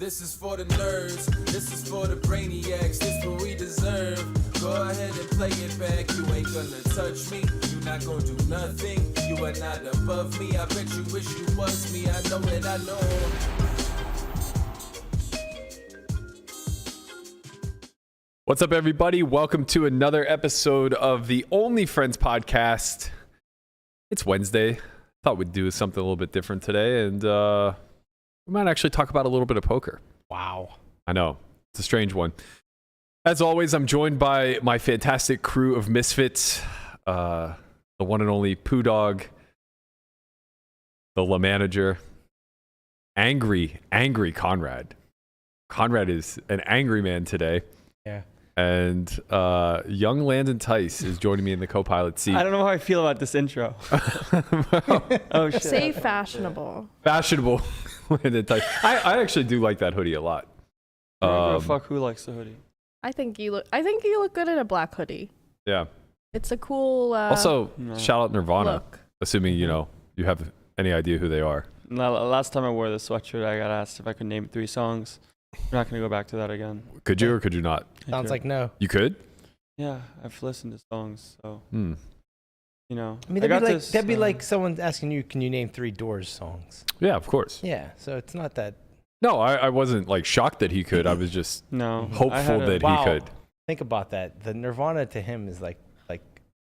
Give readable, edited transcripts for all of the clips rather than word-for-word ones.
This is for the nerds, this is for the brainiacs, this what we deserve. Go ahead and play it back, you ain't gonna touch me, you not gonna do nothing, you are not above me, I bet you wish you was me, I know it, I know. What's up, everybody? Welcome to another episode of the OnlyFriends podcast. It's Wednesday. Thought we'd do something a little bit different today, and we might actually talk about a little bit of poker. Wow. I know. It's a strange one. As always, I'm joined by my fantastic crew of misfits, the one and only Poo Dog, the La Manager, angry Conrad. Conrad is an angry man today. Yeah. And young Landon Tice is joining me in the co-pilot seat. I don't know how I feel about this intro. Oh shit. Say fashionable. Fashionable Landon Tice. I actually do like that hoodie a lot. I don't give a fuck who likes the hoodie. I think you look good in a black hoodie. Yeah. It's a cool Also, shout out Nirvana. look. Assuming you have any idea who they are. Last time I wore this sweatshirt, I got asked if I could name 3 songs. I'm not gonna go back to that again. Could you or could you not? Sounds like no. You could? Yeah, I've listened to songs, so Hmm. you know. I mean, that'd be like someone asking you, can you name 3 Doors songs? Yeah, of course. Yeah, so it's not that. No, I wasn't like shocked that he could. I was just no hopeful that Wow. he could. Think about that. The Nirvana to him is like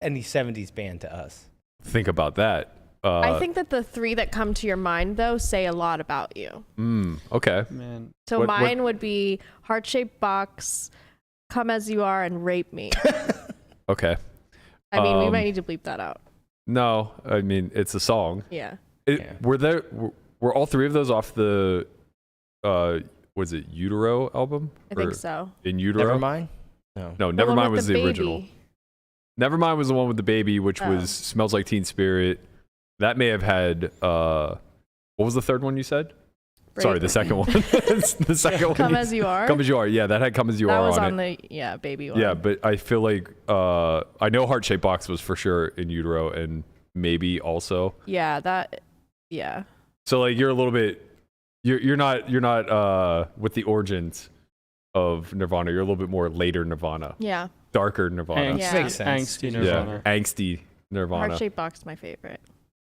any 70s band to us. Think about that. I think that the 3 that come to your mind though say a lot about you. Okay. Man. So What- mine would be heart-shaped box, come as you are, and rape me. Okay. I mean, we might need to bleep that out. No, I mean it's a song. Yeah. Yeah. Were all 3 of those off the was it Utero album? I think so. In Utero? Nevermind? No. No, The one Nevermind with was the baby. original. Nevermind was the one with the baby, which Oh. was Smells Like Teen Spirit. That may have had what was the third one you said? Rape. Sorry, the second one. The second one. Come as you are. Come as you are. Yeah, that had Come as you that are was on on it. the baby one. Yeah, but I feel like I know Heart Shaped Box was for sure in Utero and maybe also. Yeah. So like you're a little bit you're not with the origins of Nirvana. You're a little bit more later Nirvana. Yeah. Darker Nirvana. Yeah. Makes sense. Angsty Nirvana. Yeah, angsty Nirvana. Heart-shaped box is my favorite.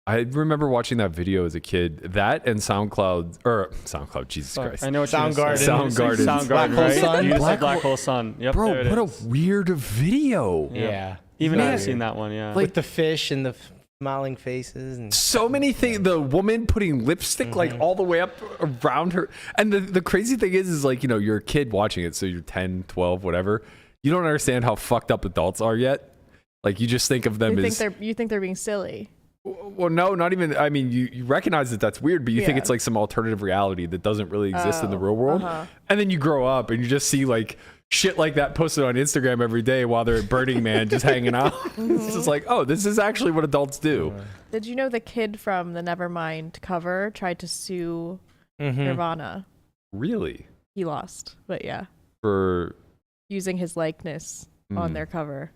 I remember watching that video as a kid. That and SoundCloud, Jesus Fuck, Christ. I know what you're Soundgarden. gonna say. Soundgarden. Soundgarden, Black Hole right? Sun? You said Black Black Hole- Hole Sun. Yep, Bro, there it what is. a weird video. Yeah. Even Man. I've seen that one, yeah. With the fish and the smiling faces. And So many things. The woman putting lipstick like all the way up around her. And the crazy thing is like, you're a kid watching it. So you're 10, 12, whatever. You don't understand how fucked up adults are yet. Like you just think of them as. You think they're being silly. Well, no, not even. I mean, you recognize that that's weird, but you think Yeah. it's like some alternative reality that doesn't really exist in the real world. And then you grow up and you just see like shit like that posted on Instagram every day while they're at Burning Man just hanging out. It's just like, oh, this is actually what adults do. Did you know the kid from the Nevermind cover tried to sue Nirvana? Really? He lost, but yeah, For using his likeness on their cover.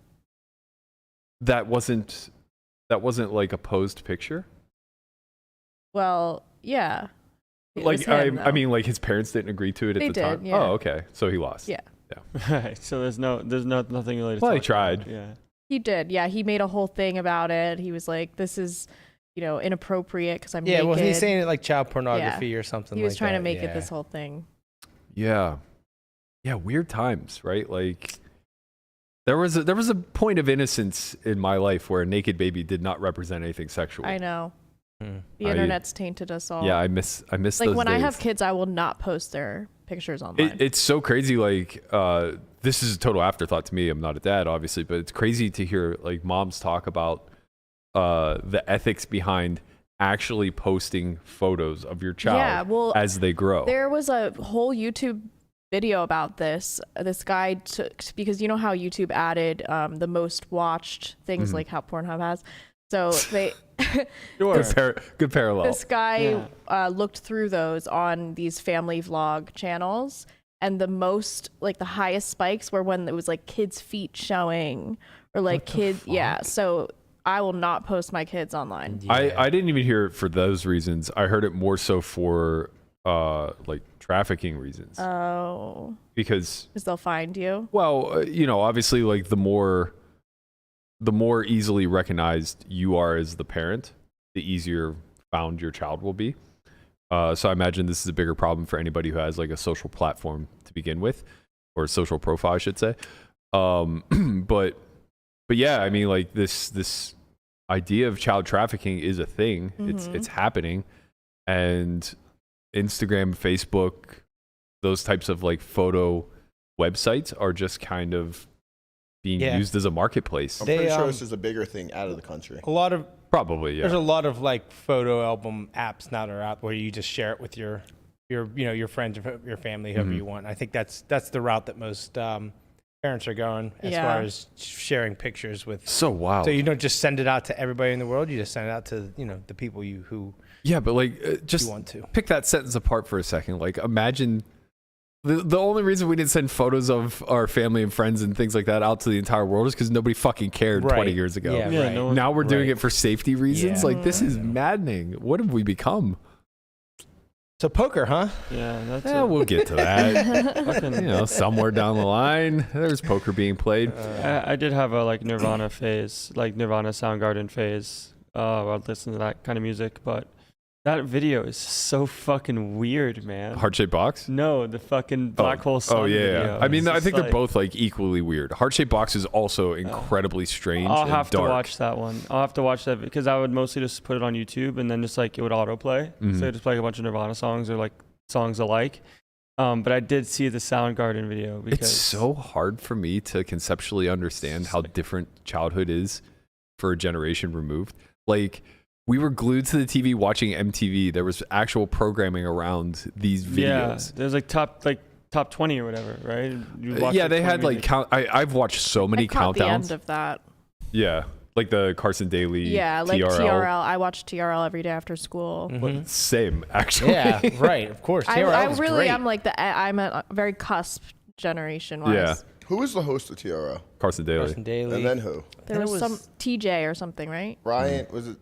that wasn't like a posed picture? Well, yeah. It Like was him, I though. mean, like his parents didn't agree to it at They the did, time. yeah. Oh, okay. So he lost. Yeah. Right. So there's nothing really to Well, he talk tried. about. Yeah. He did. Yeah, he made a whole thing about it. He was like, "This is, inappropriate because I'm yeah, naked." well, he's saying it like child pornography or something he was like trying that. to make yeah. it this whole thing. Yeah. Yeah, weird times, right? Like there was a point of innocence in my life where a naked baby did not represent anything sexual. I know. Hmm. The internet's tainted us all. Yeah, I miss like those when days. I have kids, I will not post their pictures online. It's so crazy. Like this is a total afterthought to me. I'm not a dad, obviously, but it's crazy to hear like moms talk about the ethics behind actually posting photos of your child Yeah, well, as they grow. There was a whole YouTube video about this. This guy took, because you know how YouTube added the most watched things like how Pornhub has. So they Sure. Good parallel. this guy looked through those on these family vlog channels, and the most, like the highest spikes were when it was like kids' feet showing or like kids. Yeah. So I will not post my kids online. I didn't even hear it for those reasons. I heard it more so for like trafficking reasons. Oh. Because they'll find you. Well, obviously, like the more easily recognized you are as the parent, the easier found your child will be. So I imagine this is a bigger problem for anybody who has like a social platform to begin with, or a social profile, I should say. But yeah, I mean, like this idea of child trafficking is a thing. It's happening, and Instagram, Facebook, those types of like photo websites are just kind of being used as a marketplace. I'm pretty sure this is a bigger thing out of the country. Probably, yeah. There's a lot of like photo album apps now that are out where you just share it with your friends, your family, whoever you want. I think that's the route that most parents are going as far as sharing pictures with. So wild. So you don't just send it out to everybody in the world. You just send it out to the people who. Yeah, but like just want to pick that sentence apart for a second. Like imagine. The only reason we didn't send photos of our family and friends and things like that out to the entire world is because nobody fucking cared 20 years ago. Yeah, right. Now we're doing it for safety reasons. Like, this is maddening. What have we become? So poker, huh? Yeah, that's we'll get to that. Somewhere down the line, there's poker being played. I did have a like Nirvana phase, like Nirvana Soundgarden phase. I'd listen to that kind of music, but that video is so fucking weird, man. Heart-shaped box? No, the fucking black hole sun video. I mean, I think they're both like equally weird. Heart-shaped box is also incredibly strange. I'll have dark. to watch that one. I'll have to watch that because I would mostly just put it on YouTube and then just like it would autoplay. So I'd just play like a bunch of Nirvana songs or like songs alike. But I did see the Soundgarden video because it's so hard for me to conceptually understand how different childhood is for a generation removed. Like, we were glued to the TV watching MTV. There was actual programming around these videos. Yeah, there's like top 20 or whatever, right? Yeah, they had like I've watched so many countdowns. The end of that. Yeah, like the Carson Daly. Yeah, like TRL. I watch TRL every day after school. Same, actually. Yeah, right. Of course. TRL was great. I'm like I'm a very cusp generation wise. Yeah. Who was the host of TRL? Carson Daly. And then who? There was some TJ or something, right? Ryan, was it?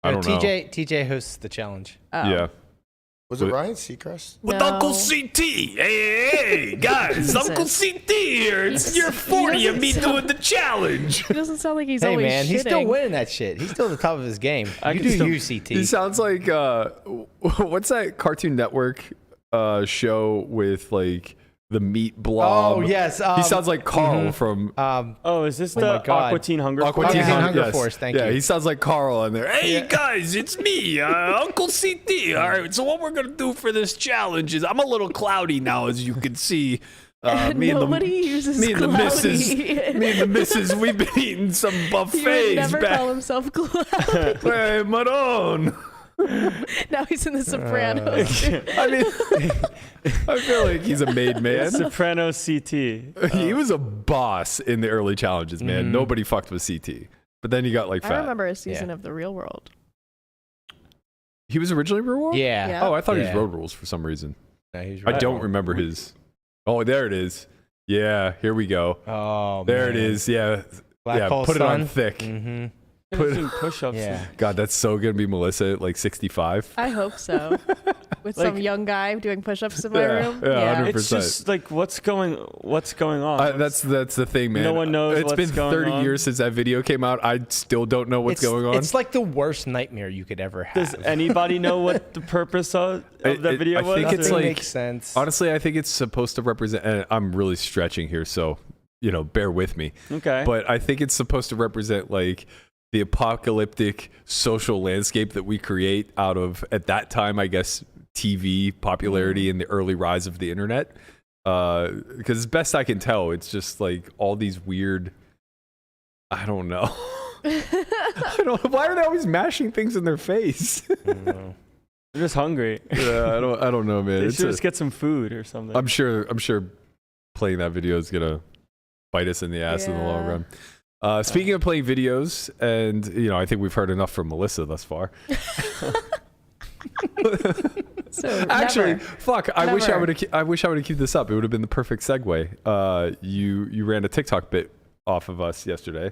I don't know. TJ hosts the challenge. Oh. Yeah. Was it Ryan Seacrest? With Uncle CT. Hey, guys, Uncle CT here. It's year 40 of me doing the challenge. He doesn't sound like he's Hey, always man, shitting. he's still winning that shit. He's still at the top of his game. You do CT. He sounds like, what's that Cartoon Network show with like the meat blob? Oh, yes. He sounds like Carl from... is this the Aqua Teen Hunger Force? Aqua Teen Hunger Force, thank you. Yeah, he sounds like Carl on there. Hey, guys, it's me, Uncle CT. All right, so what we're going to do for this challenge is I'm a little cloudy now, as you can see. Nobody uses me and the missus, we've been eating some buffets. He would never call himself cloudy. Hey, Maron. Now he's in The Sopranos. I mean, I feel like he's a made man. Soprano CT. He was a boss in the early challenges, man. Nobody fucked with CT. But then he got like fat. I remember a season of The Real World. He was originally Real World? Yeah. Oh, I thought he was Road Rules for some reason. No, he's I don't remember his. Oh, there it is. Yeah, here we go. Oh, there man. it is. Yeah. Black Hole put Sun. it on thick. Mm-hmm. Put push-ups. Yeah. God, that's so gonna be Melissa at like 65. I hope so. With Like- some young guy doing push-ups in my Yeah, room. yeah, 100%. It's just like what's going on? That's the thing, man. No one knows It's what's been going 30 on. years since that video came out. I still don't know what's going on. It's like the worst nightmare you could ever have. Does anybody know what the purpose of that video was? I think it's Nothing like makes sense. Honestly, I think it's supposed to represent. And I'm really stretching here, so bear with me. Okay. But I think it's supposed to represent like the apocalyptic social landscape that we create out of, at that time, I guess, TV popularity and the early rise of the internet. Because as best I can tell, it's just like all these weird. I don't know. Why are they always mashing things in their face? They're just hungry. Yeah, I don't know, man. They should just get some food or something. I'm sure playing that video is gonna bite us in the ass in the long run. Speaking of playing videos, and I think we've heard enough from Melissa thus far. Actually, fuck! I wish I would have kept this up. It would have been the perfect segue. You ran a TikTok bit off of us yesterday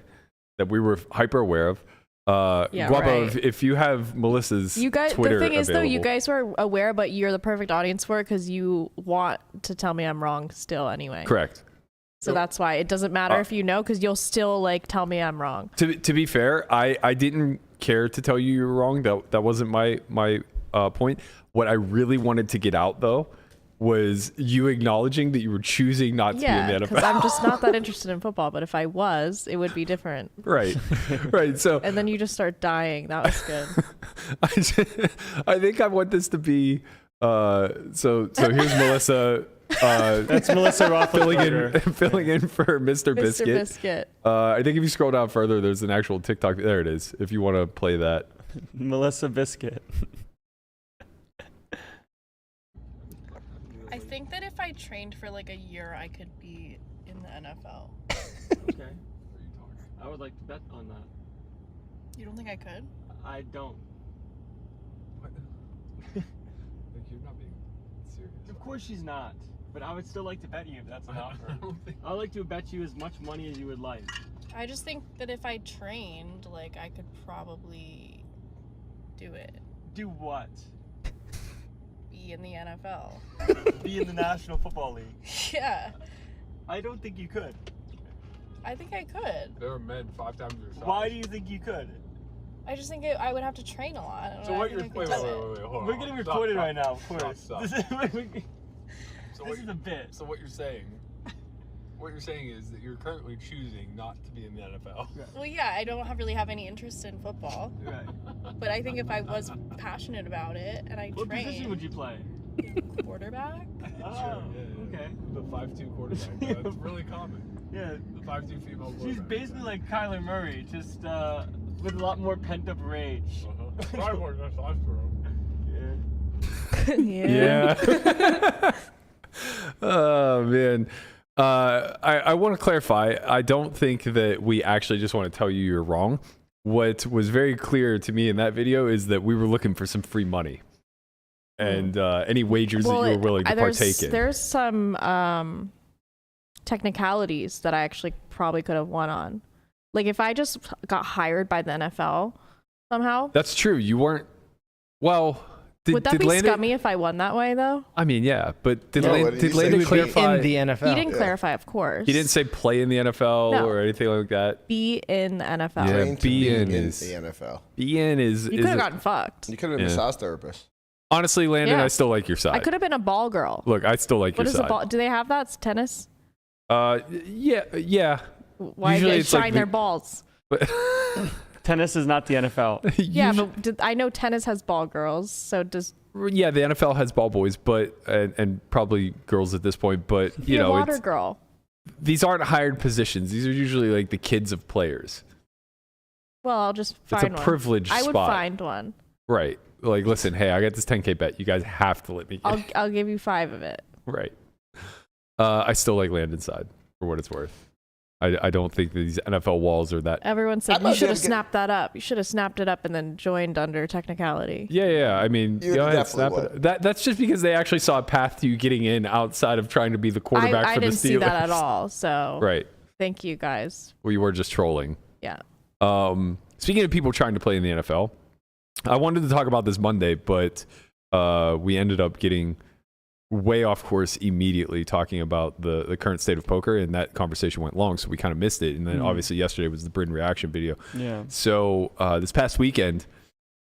that we were hyper aware of. Yeah, Guapo, right. if you have Melissa's You guys, Twitter the thing is though, you available- guys were aware, but you're the perfect audience for it because you want to tell me I'm wrong still anyway. Correct. So that's why it doesn't matter if you know, because you'll still like tell me I'm wrong. To be fair, I didn't care to tell you you were wrong. That wasn't my point. What I really wanted to get out though was you acknowledging that you were choosing not to be in the because NFL. I'm just not that interested in football. But if I was, it would be different. Right, right. So And then you just start dying. That was good. I think I want this to be. So here's Melissa. That's Melissa Roethlisberger. filling in for Mr. Biscuit. Mr. Biscuit. I think if you scroll down further, there's an actual TikTok. There it is. If you want to play that. Melissa Biscuit. I think that if I trained for like a year, I could be in the NFL. Okay. I would like to bet on that. You don't think I could? I don't. You're not being serious. Of course she's not. But I would still like to bet you if that's an offer. I would like to bet you as much money as you would like. I just think that if I trained, like I could probably do it. Do what? Be in the NFL. Be in the National Football League. Yeah, I don't think you could. I think I could. There are men 5 times your size. Why do you think you could? I just think I would have to train a lot. So what you're wait, hold on. We're getting recorded right now, of course. Stop. This is a bit. So what you're saying is that you're currently choosing not to be in the NFL. Well, yeah, I don't really have any interest in football, Right. but I think if I was passionate about it and I What trained, position would you play? quarterback. Oh, okay. The 5'2" quarterback. That's really common. Yeah. The 5'2" female quarterback. She's basically like Kyler Murray, just with a lot more pent-up rage. Probably more testosterone. Yeah. Yeah. Oh man. I want to clarify. I don't think that we actually just want to tell you you're wrong. What was very clear to me in that video is that we were looking for some free money and any wagers that you were willing to partake in. There's some technicalities that I actually probably could have won on. Like if I just got hired by the NFL somehow. That's true. You weren't. Well, Would that be Landon, scummy if I won that way though? I mean, yeah, but did No, Landon, what did did he Landon say? clarify? In the NFL. He didn't Yeah. clarify, of course. He didn't say play in the NFL No. or anything like that. be in the NFL. Yeah. Trained to be in in is- the NFL. BN is. You is could have a- gotten fucked. You could have been a Yeah. massage therapist. honestly, Landon, Yeah. I still like your side. I could have been a ball girl. Look, I still like What your is a side. ball? Do they have that? It's tennis. Yeah. Why Usually they it's like shine the- their balls? But Tennis is not the NFL. Yeah, usually- but I know tennis has ball girls. So does yeah, the NFL has ball boys, but and probably girls at this point. But be you a know, water it's, girl? these aren't hired positions. These are usually like the kids of players. Well, I'll just It's find a one. privileged I would spot, find one. right? Like, listen, hey, I got this 10K bet. You guys have to let me get it. I'll give you 5 of it. Right. I still like Landon's side for what it's worth. I don't think these NFL walls are that. Everyone I said thought you you should had have to get- snapped that up. You should have snapped it up and then joined under technicality. Yeah. I mean, You go ahead, definitely snap it. That's just because they actually saw a path to you getting in outside of trying to be the quarterback I for the Steelers. didn't see that at all. So Right. thank you guys. We were just trolling. Yeah. Speaking of people trying to play in the NFL, I wanted to talk about this Monday, but we ended up getting way off course immediately talking about the current state of poker, and that conversation went long, so we kind of missed it. And then obviously yesterday was the Bryn reaction video. Yeah. So this past weekend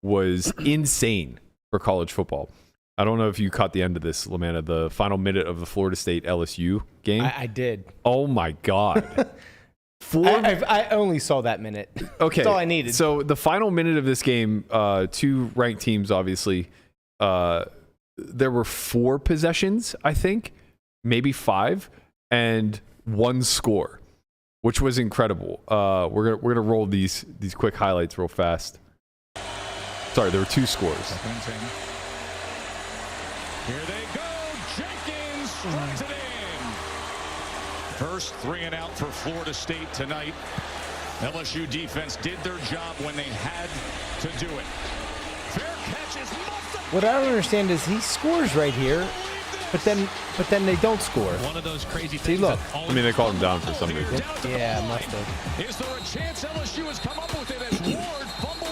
was insane for college football. I don't know if you caught the end of this, Lamanna, the final minute of the Florida State LSU game. I did. Oh my God. I only saw that minute. Okay. That's all I needed. So the final minute of this game, 2 ranked teams, obviously, there were 4 possessions, I think, maybe 5, and 1 score, which was incredible. We're gonna roll these quick highlights real fast. Sorry, there were 2 scores. Here they go. Jenkins strikes it in. First 3 and out for Florida State tonight. LSU defense did their job when they had to do it. Fair catch is muffed. What I don't understand is he scores right here, but then they don't score. One of those crazy See, things. look. I mean, they called him down for some reason. Yeah, must have. Is there a chance LSU has come up with it as Ward fumbles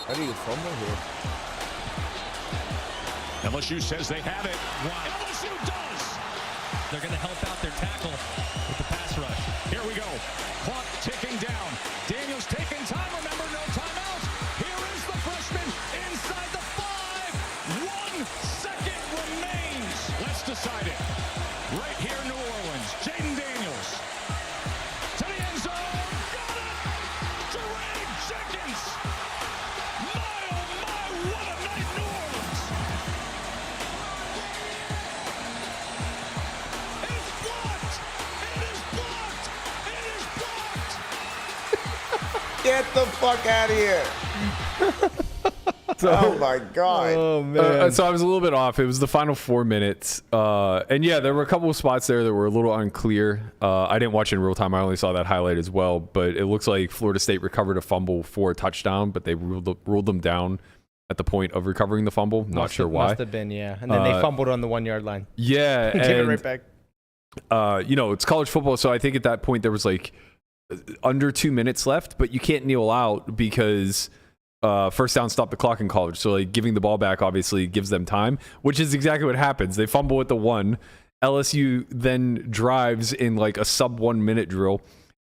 How do you get fumble here? LSU says they have it. LSU does. They're going to help out their tackle with the pass rush. Here we go. Clock ticking down. Daniels taking time. Remember, no timeout. Here is the freshman inside the 5. 1 second remains. Let's decide it. Right here, New Orleans. Jaden Daniels. To the end zone. Got it. Jermaine Jenkins. My, oh my, what a night, New Orleans. It's blocked. It is blocked. It is blocked. Get the fuck out of here. Oh my god. Oh man. So I was a little bit off. It was the final 4 minutes. And yeah, there were a couple of spots there that were a little unclear. I didn't watch it in real time. I only saw that highlight as well. But it looks like Florida State recovered a fumble for a touchdown, but they ruled them down at the point of recovering the fumble. Not sure why. Must have been, yeah. And then they fumbled on the 1 yard line. Yeah. Give it right back. It's college football. So I think at that point there was like under 2 minutes left, but you can't kneel out because first down stopped the clock in college. So like giving the ball back obviously gives them time, which is exactly what happens. They fumble at the 1. LSU then drives in like a sub 1 minute drill.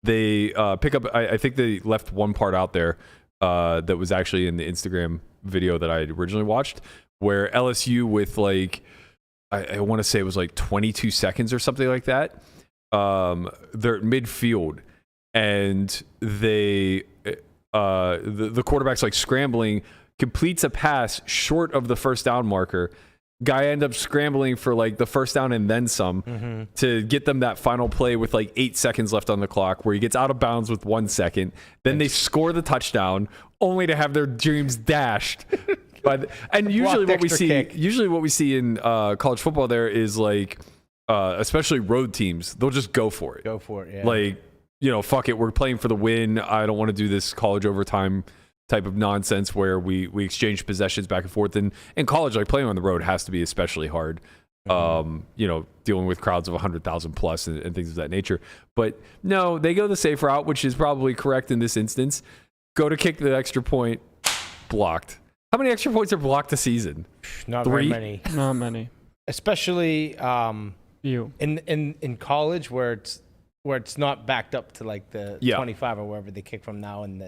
They pick up, I think they left one part out there that was actually in the Instagram video that I had originally watched, where LSU with like, I want to say it was like 22 seconds or something like that. They're at midfield and they, the quarterback's like scrambling, completes a pass short of the first down marker. Guy ends up scrambling for like the first down and then some to get them that final play with like 8 seconds left on the clock, where he gets out of bounds with 1 second. Then they score the touchdown, only to have their dreams dashed. And usually what we see in college football there is like, especially road teams, they'll just go for it. Go for it, yeah. Like, fuck it, we're playing for the win. I don't want to do this college overtime type of nonsense where we exchange possessions back and forth. And in college, like playing on the road has to be especially hard. Dealing with crowds of 100,000 plus and things of that nature. But no, they go the safe route, which is probably correct in this instance. Go to kick the extra point, blocked. How many extra points are blocked a season? Not 3? very many. Not many. Especially in college where it's not backed up to like the 25 or wherever they kick from now in the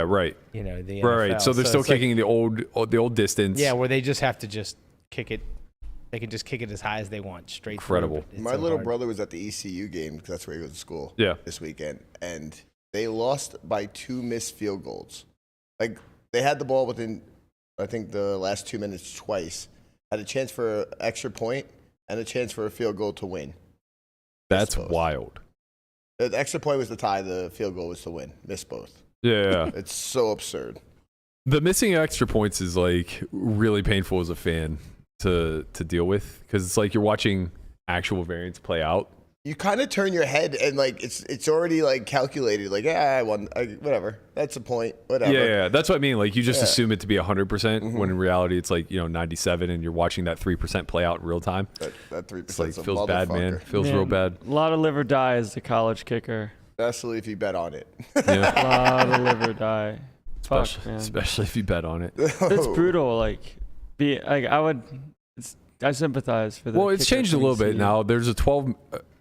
right. the NFL. Right. So they're still kicking the old distance. Yeah, where they just have to just kick it. They can just kick it as high as they want, straight. Incredible. My little brother was at the ECU game because that's where he goes to school. Yeah. This weekend, and they lost by 2 missed field goals. Like they had the ball within, I think, the last 2 minutes twice. Had a chance for an extra point and a chance for a field goal to win. That's wild. The extra point was the tie. The field goal was to win. Missed both. Yeah. It's so absurd. The missing extra points is like really painful as a fan to deal with, because it's like you're watching actual variance play out. You kind of turn your head and like it's already like calculated. Like, yeah, I won. Whatever. That's a point. Whatever. Yeah. That's what I mean. Like you just assume it to be 100%, when in reality it's like 97, and you're watching that 3% play out in real time. That 3% It's like feels bad, man. Feels real bad. A lot of live or die as the college kicker. Especially if you bet on it. Yeah. A lot of live or die. Fuck, man. Especially if you bet on it. It's brutal. I sympathize for the. Well, it's kicker changed a from little bit ECU. now. There's a 12.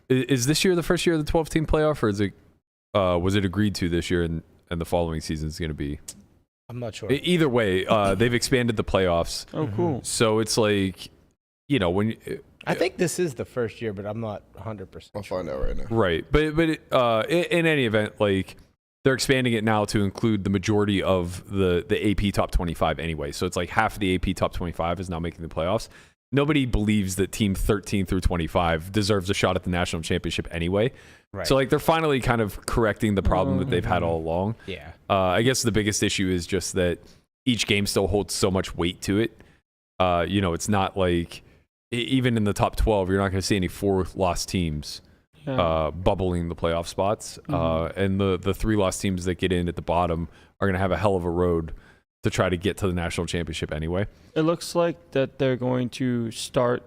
Is this year the first year of the 12-team playoff, or is it? Was it agreed to this year, and the following season is going to be? I'm not sure. Either way, they've expanded the playoffs. Oh, cool. So it's like, when I think this is the first year, but I'm not 100%. I'll find out right now. right, but in any event, like they're expanding it now to include the majority of the AP top 25 anyway. So it's like half of the AP top 25 is now making the playoffs. Nobody believes that team 13 through 25 deserves a shot at the national championship anyway. Right. So like they're finally kind of correcting the problem that they've had all along. Yeah. I guess the biggest issue is just that each game still holds so much weight to it. It's not like even in the top 12, you're not going to see any 4-loss teams bubbling the playoff spots. And the 3-loss teams that get in at the bottom are going to have a hell of a road to try to get to the national championship anyway. It looks like that they're going to start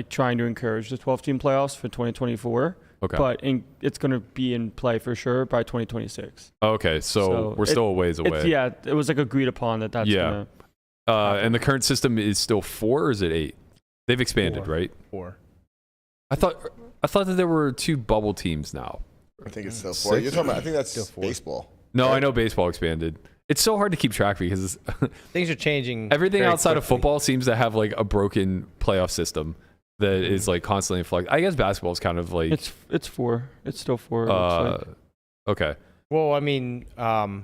trying to encourage the 12-team playoffs for 2024. Okay. But it's going to be in play for sure by 2026. Okay, so we're still a ways away. Yeah, it was like agreed upon that's yeah. And the current system is still 4 or is it 8? They've expanded, 4. right? 4. I thought that there were 2 bubble teams now. I think it's still 4. You're talking about, I think that's Still 4. baseball. No, right? I know baseball expanded. It's so hard to keep track because Things are changing. everything very outside of quickly. football seems to have like a broken playoff system that is like constantly in flux. I guess basketball is kind of like It's 4. It's still 4. it looks like. Okay. Well, I mean,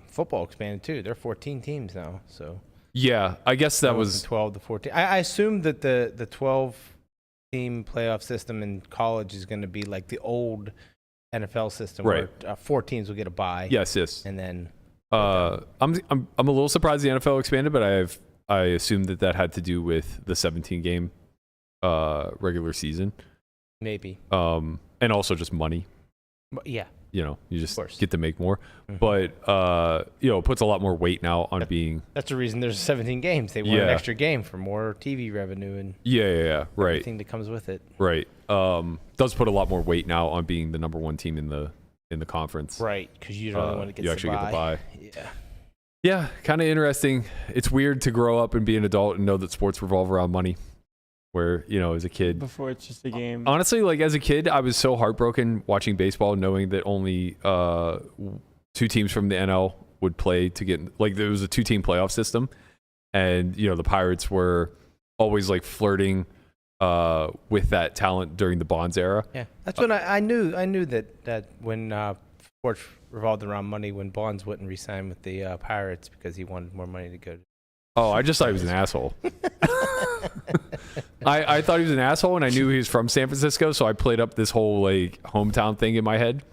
football expanded too. There are 14 teams now, so Yeah, I guess that was 12 to 14. I assume that the 12-team playoff system in college is going to be like the old NFL system, Right. where 4 teams will get a bye. yes. And then I'm a little surprised the NFL expanded, but I assumed that had to do with the 17 game regular season. maybe. And also just money. But yeah. You know, you just course. get to make more. Mhm. But you know, it puts a lot more weight now on being That's the reason there's 17 games. They want an Yeah. extra game for more TV revenue and yeah, right. everything that comes with it. Right. Does put a lot more weight now on being the number 1 team in the conference. Right, because you're the only one that gets You actually get the bye. Yeah. Yeah, kind of interesting. It's weird to grow up and be an adult and know that sports revolve around money. Where, you know, as a kid, Before it's just a game. honestly, like as a kid, I was so heartbroken watching baseball, knowing that only 2 teams from the NL would play to get, like, there was a 2-team playoff system, and you know the Pirates were always like flirting with that talent during the Bonds era. Yeah, that's when I knew that when sports revolved around money, when Bonds wouldn't re-sign with the Pirates because he wanted more money to go. Oh, I just thought he was an asshole. I thought he was an asshole, and I knew he was from San Francisco, so I played up this whole like hometown thing in my head.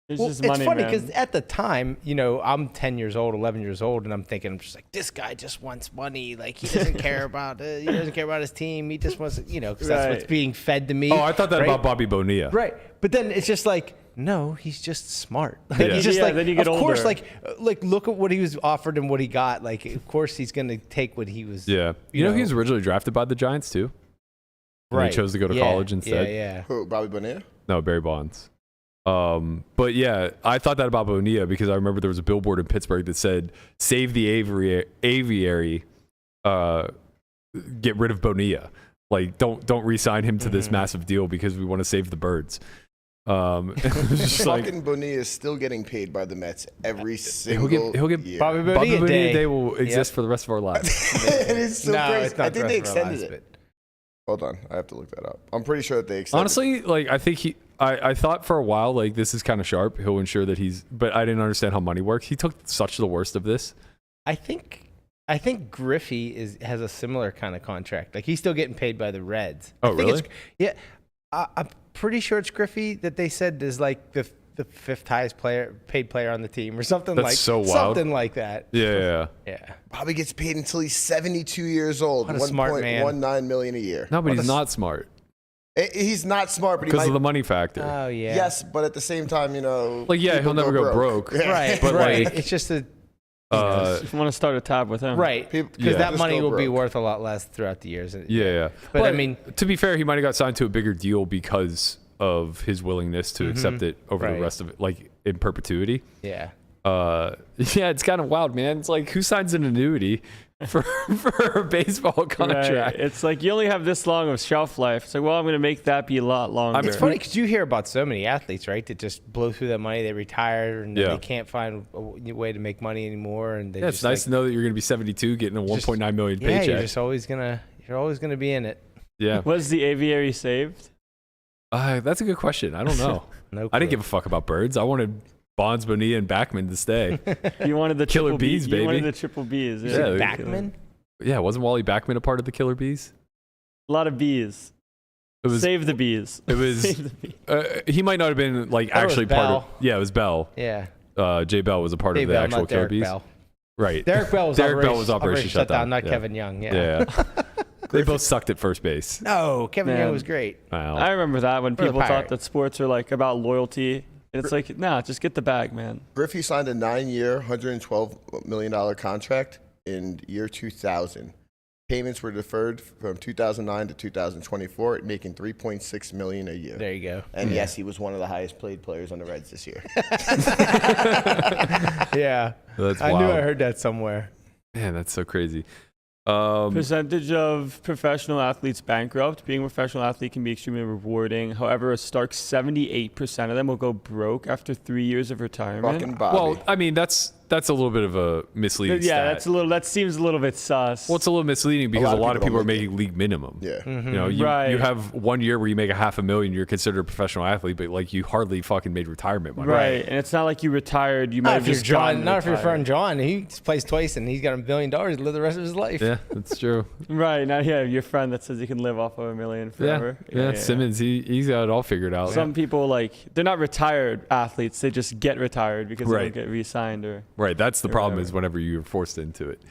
It's Well, just it's money, funny man. because at the time, you know, I'm 10 years old, 11 years old, and I'm just like, this guy just wants money. Like, he doesn't care about it. He doesn't care about his team. He just wants, you know, because that's what's Right. being fed to me. Oh, I thought that right? about Bobby Bonilla. Right. But then it's just like, no, he's just smart. Like, Yeah. he's just Yeah, like, then you get of course, older. like look at what he was offered and what he got. Like, of course, he's going to take what he was. Yeah. You know, he was originally drafted by the Giants too. And Right. He chose to go to Yeah, college instead. Yeah. Who, Bobby Bonilla? No, Barry Bonds. But yeah, I thought that about Bonilla because I remember there was a billboard in Pittsburgh that said, "Save the aviary, get rid of Bonilla. Like, don't re-sign him to this massive deal because we want to save the birds." It was just like, Fucking Bonilla is still getting paid by the Mets every single he'll get year. Bobby Bobby Bonilla Bonilla Day. Day will exist for the rest of our lives. It is so No, crazy. it's not I think the they rest of our extended lives, it. Hold on, I have to look that up. I'm pretty sure that they extended. Honestly, like I think I thought for a while like this is kind of sharp. He'll ensure that but I didn't understand how money works. He took such the worst of this. I think Griffey has a similar kind of contract. Like, he's still getting paid by the Reds. Oh, I think really? Yeah. I'm pretty sure it's Griffey that they said is like the 5th highest paid player on the team or something. That's like so wild. Something like that. Yeah. Yeah. Bobby gets paid until he's 72 years old. What a smart man. $1.19 million a year. No, but he's not smart He's not smart, but he because might. of the money factor. Oh, yeah. Yes, but at the same time, you know. Like, yeah, people he'll never go broke. Right. But, right. like, It's just a. If you want to start a tab with him. Right. People- Because Yeah. that Just money go will be broke. worth a lot less throughout the years. Yeah. But I mean, to be fair, he might have got signed to a bigger deal because of his willingness to accept it over the Right. rest of it, like in perpetuity. yeah. Yeah, it's kind of wild, man. It's like, who signs an annuity for a baseball contract? Right. It's like you only have this long of shelf life. It's like, well, I'm going to make that be a lot longer. It's funny because you hear about so many athletes, right, that just blow through that money. They retire and Yeah. they can't find a way to make money anymore. And they Yeah, it's just nice to know that you're going to be 72 getting a 1.9 million Yeah, paycheck. you're just always gonna be in it. Yeah. Was the aviary saved? That's a good question. I don't know. No, I didn't give a fuck about birds. I wanted Bonds, Bonilla, and Backman to stay. You wanted the Killer triple Bees, B, baby. You wanted the triple B's. Yeah, a they- Backman. Yeah, wasn't Wally Backman a part of the Killer Bees? A lot of bees. It was. Save the bees. It was. Save the bees. He might not have been like That was actually part of. Bell. Yeah, it was Bell. Yeah, Jay Bell was a part Dave of the Bell, actual not Killer Derek Bees. Bell. Right. Derek Bell was Derek Bell was Operation Shutdown. not Yeah. Kevin Young. Yeah. They both sucked at first base. No, Kevin Man. Young was great. Wow. I remember that when For the people thought Pirates. that sports are like about loyalty. And it's like, nah, just get the bag, man. Griffey signed a 9-year, $112 million contract in year 2000. payments were deferred from 2009 to 2024, making $3.6 million a year. There you go. And yes, he was one of the highest paid players on the Reds this year. Yeah. That's I knew wild. I heard that somewhere. Man, that's so crazy. Percentage of professional athletes bankrupt. Being a professional athlete can be extremely rewarding. However, a stark 78% of them will go broke after 3 years of retirement. Fucking Bobby. Well, I mean, that's a little bit of a misleading Yeah, stat. that seems a little bit sus. Well, it's a little misleading because a lot of people are don't make making league minimum. yeah. You know, you Right. have 1 year where you make $500,000, you're considered a professional athlete, but like you hardly fucking made retirement money. Right, and it's not like you retired. You might Not have if you're just John. gotten Not if you're retired. friend John. He plays twice and he's got $1 billion to live the rest of his life. Yeah, that's true. Right, now yeah, your friend that says you can live off of $1 million forever. Yeah. Simmons, he's got it all figured out. Some people like they're not retired athletes; they just get retired because they Right. don't get re-signed or Right, that's the or problem whatever. is whenever you're forced into it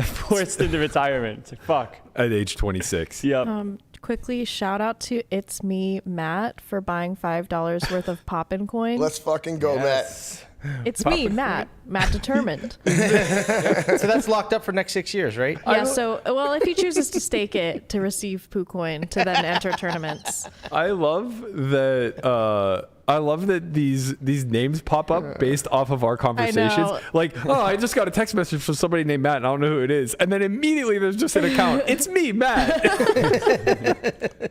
forced into retirement. It's like fuck. at age 26. Yep. Quickly, shout out to It's Me, Matt, for buying $5 worth of Poppin' coins. Let's fucking go, Yes. It's me, Matt. Matt determined. So that's locked up for next 6 years, right? Yeah, so, well, if he chooses to stake it to receive Poo Coin to then enter tournaments. I love that these names pop up based off of our conversations. know. Like, oh, I just got a text message from somebody named Matt, and I don't know who it is. And then immediately there's just an account. It's me, Matt.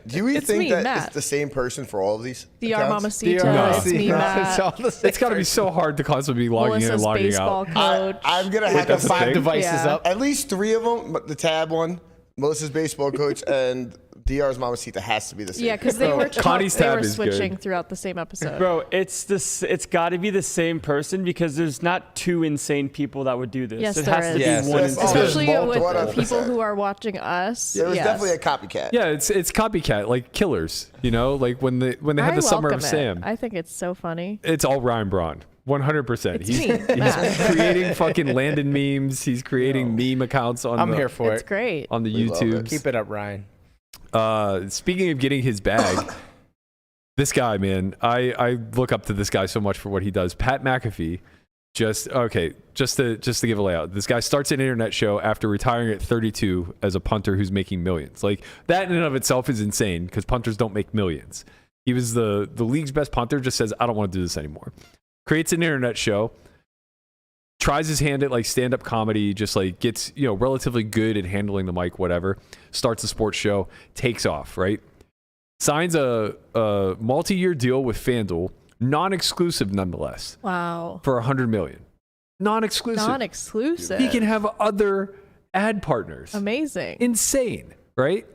Do we It's think me, that Matt. it's the same person for all of these? DR accounts? Mamacita, No. It's Me, It's Matt. all the same It's got to be so hard to constantly be logging in and Melissa's logging baseball out. coach. I'm going to have that's to the five thing? devices Yeah. up. at least 3 of them, but the tab one, Melissa's baseball coach, and DR's Mamacita has to be the same. Yeah, because they were Connie's they tab were is switching good. throughout the same episode. Bro, it's got to be the same person because there's not two insane people that would do this. Yes, it there has to is. Yes, be one there's- insane. Especially There's with multiple. people who are watching us. There was yes. definitely a copycat. Yeah, it's copycat, like killers. You know, like when they had I the Summer welcome of it. Sam. I think it's so funny. It's all Ryan Braun. 100%. It's He's me, Matt. creating fucking Landon memes. He's creating meme accounts on I'm the, here for It's it. great. on the We love it. YouTubes. Keep it up, Ryan. Speaking of getting his bag, this guy, man, I look up to this guy so much for what he does. Pat McAfee, just to give a layout. This guy starts an internet show after retiring at 32 as a punter who's making millions. Like that in and of itself is insane because punters don't make millions. He was the league's best punter, just says, I don't want to do this anymore. Creates an internet show, tries his hand at like stand-up comedy, just like gets, relatively good at handling the mic, whatever. Starts a sports show, takes off, right? Signs a multi-year deal with FanDuel, non-exclusive nonetheless, Wow. for $100 million. Non-exclusive. Non-exclusive. He can have other ad partners. Amazing. Insane, right?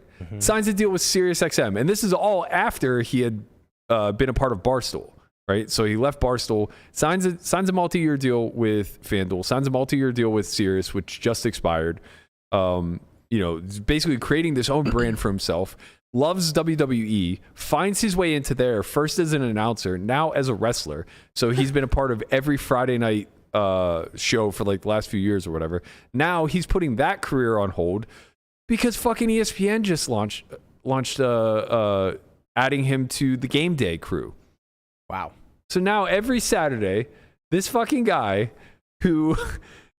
Signs a deal with SiriusXM, and this is all after he had been a part of Barstool, right? So he left Barstool, signs a multi-year deal with FanDuel, signs a multi-year deal with Sirius, which just expired. Basically creating this own brand for himself. Loves WWE, finds his way into there first as an announcer, now as a wrestler. So he's been a part of every Friday night show for like the last few years or whatever. Now he's putting that career on hold because fucking ESPN just launched adding him to the game day crew. Wow. So now every Saturday, this fucking guy who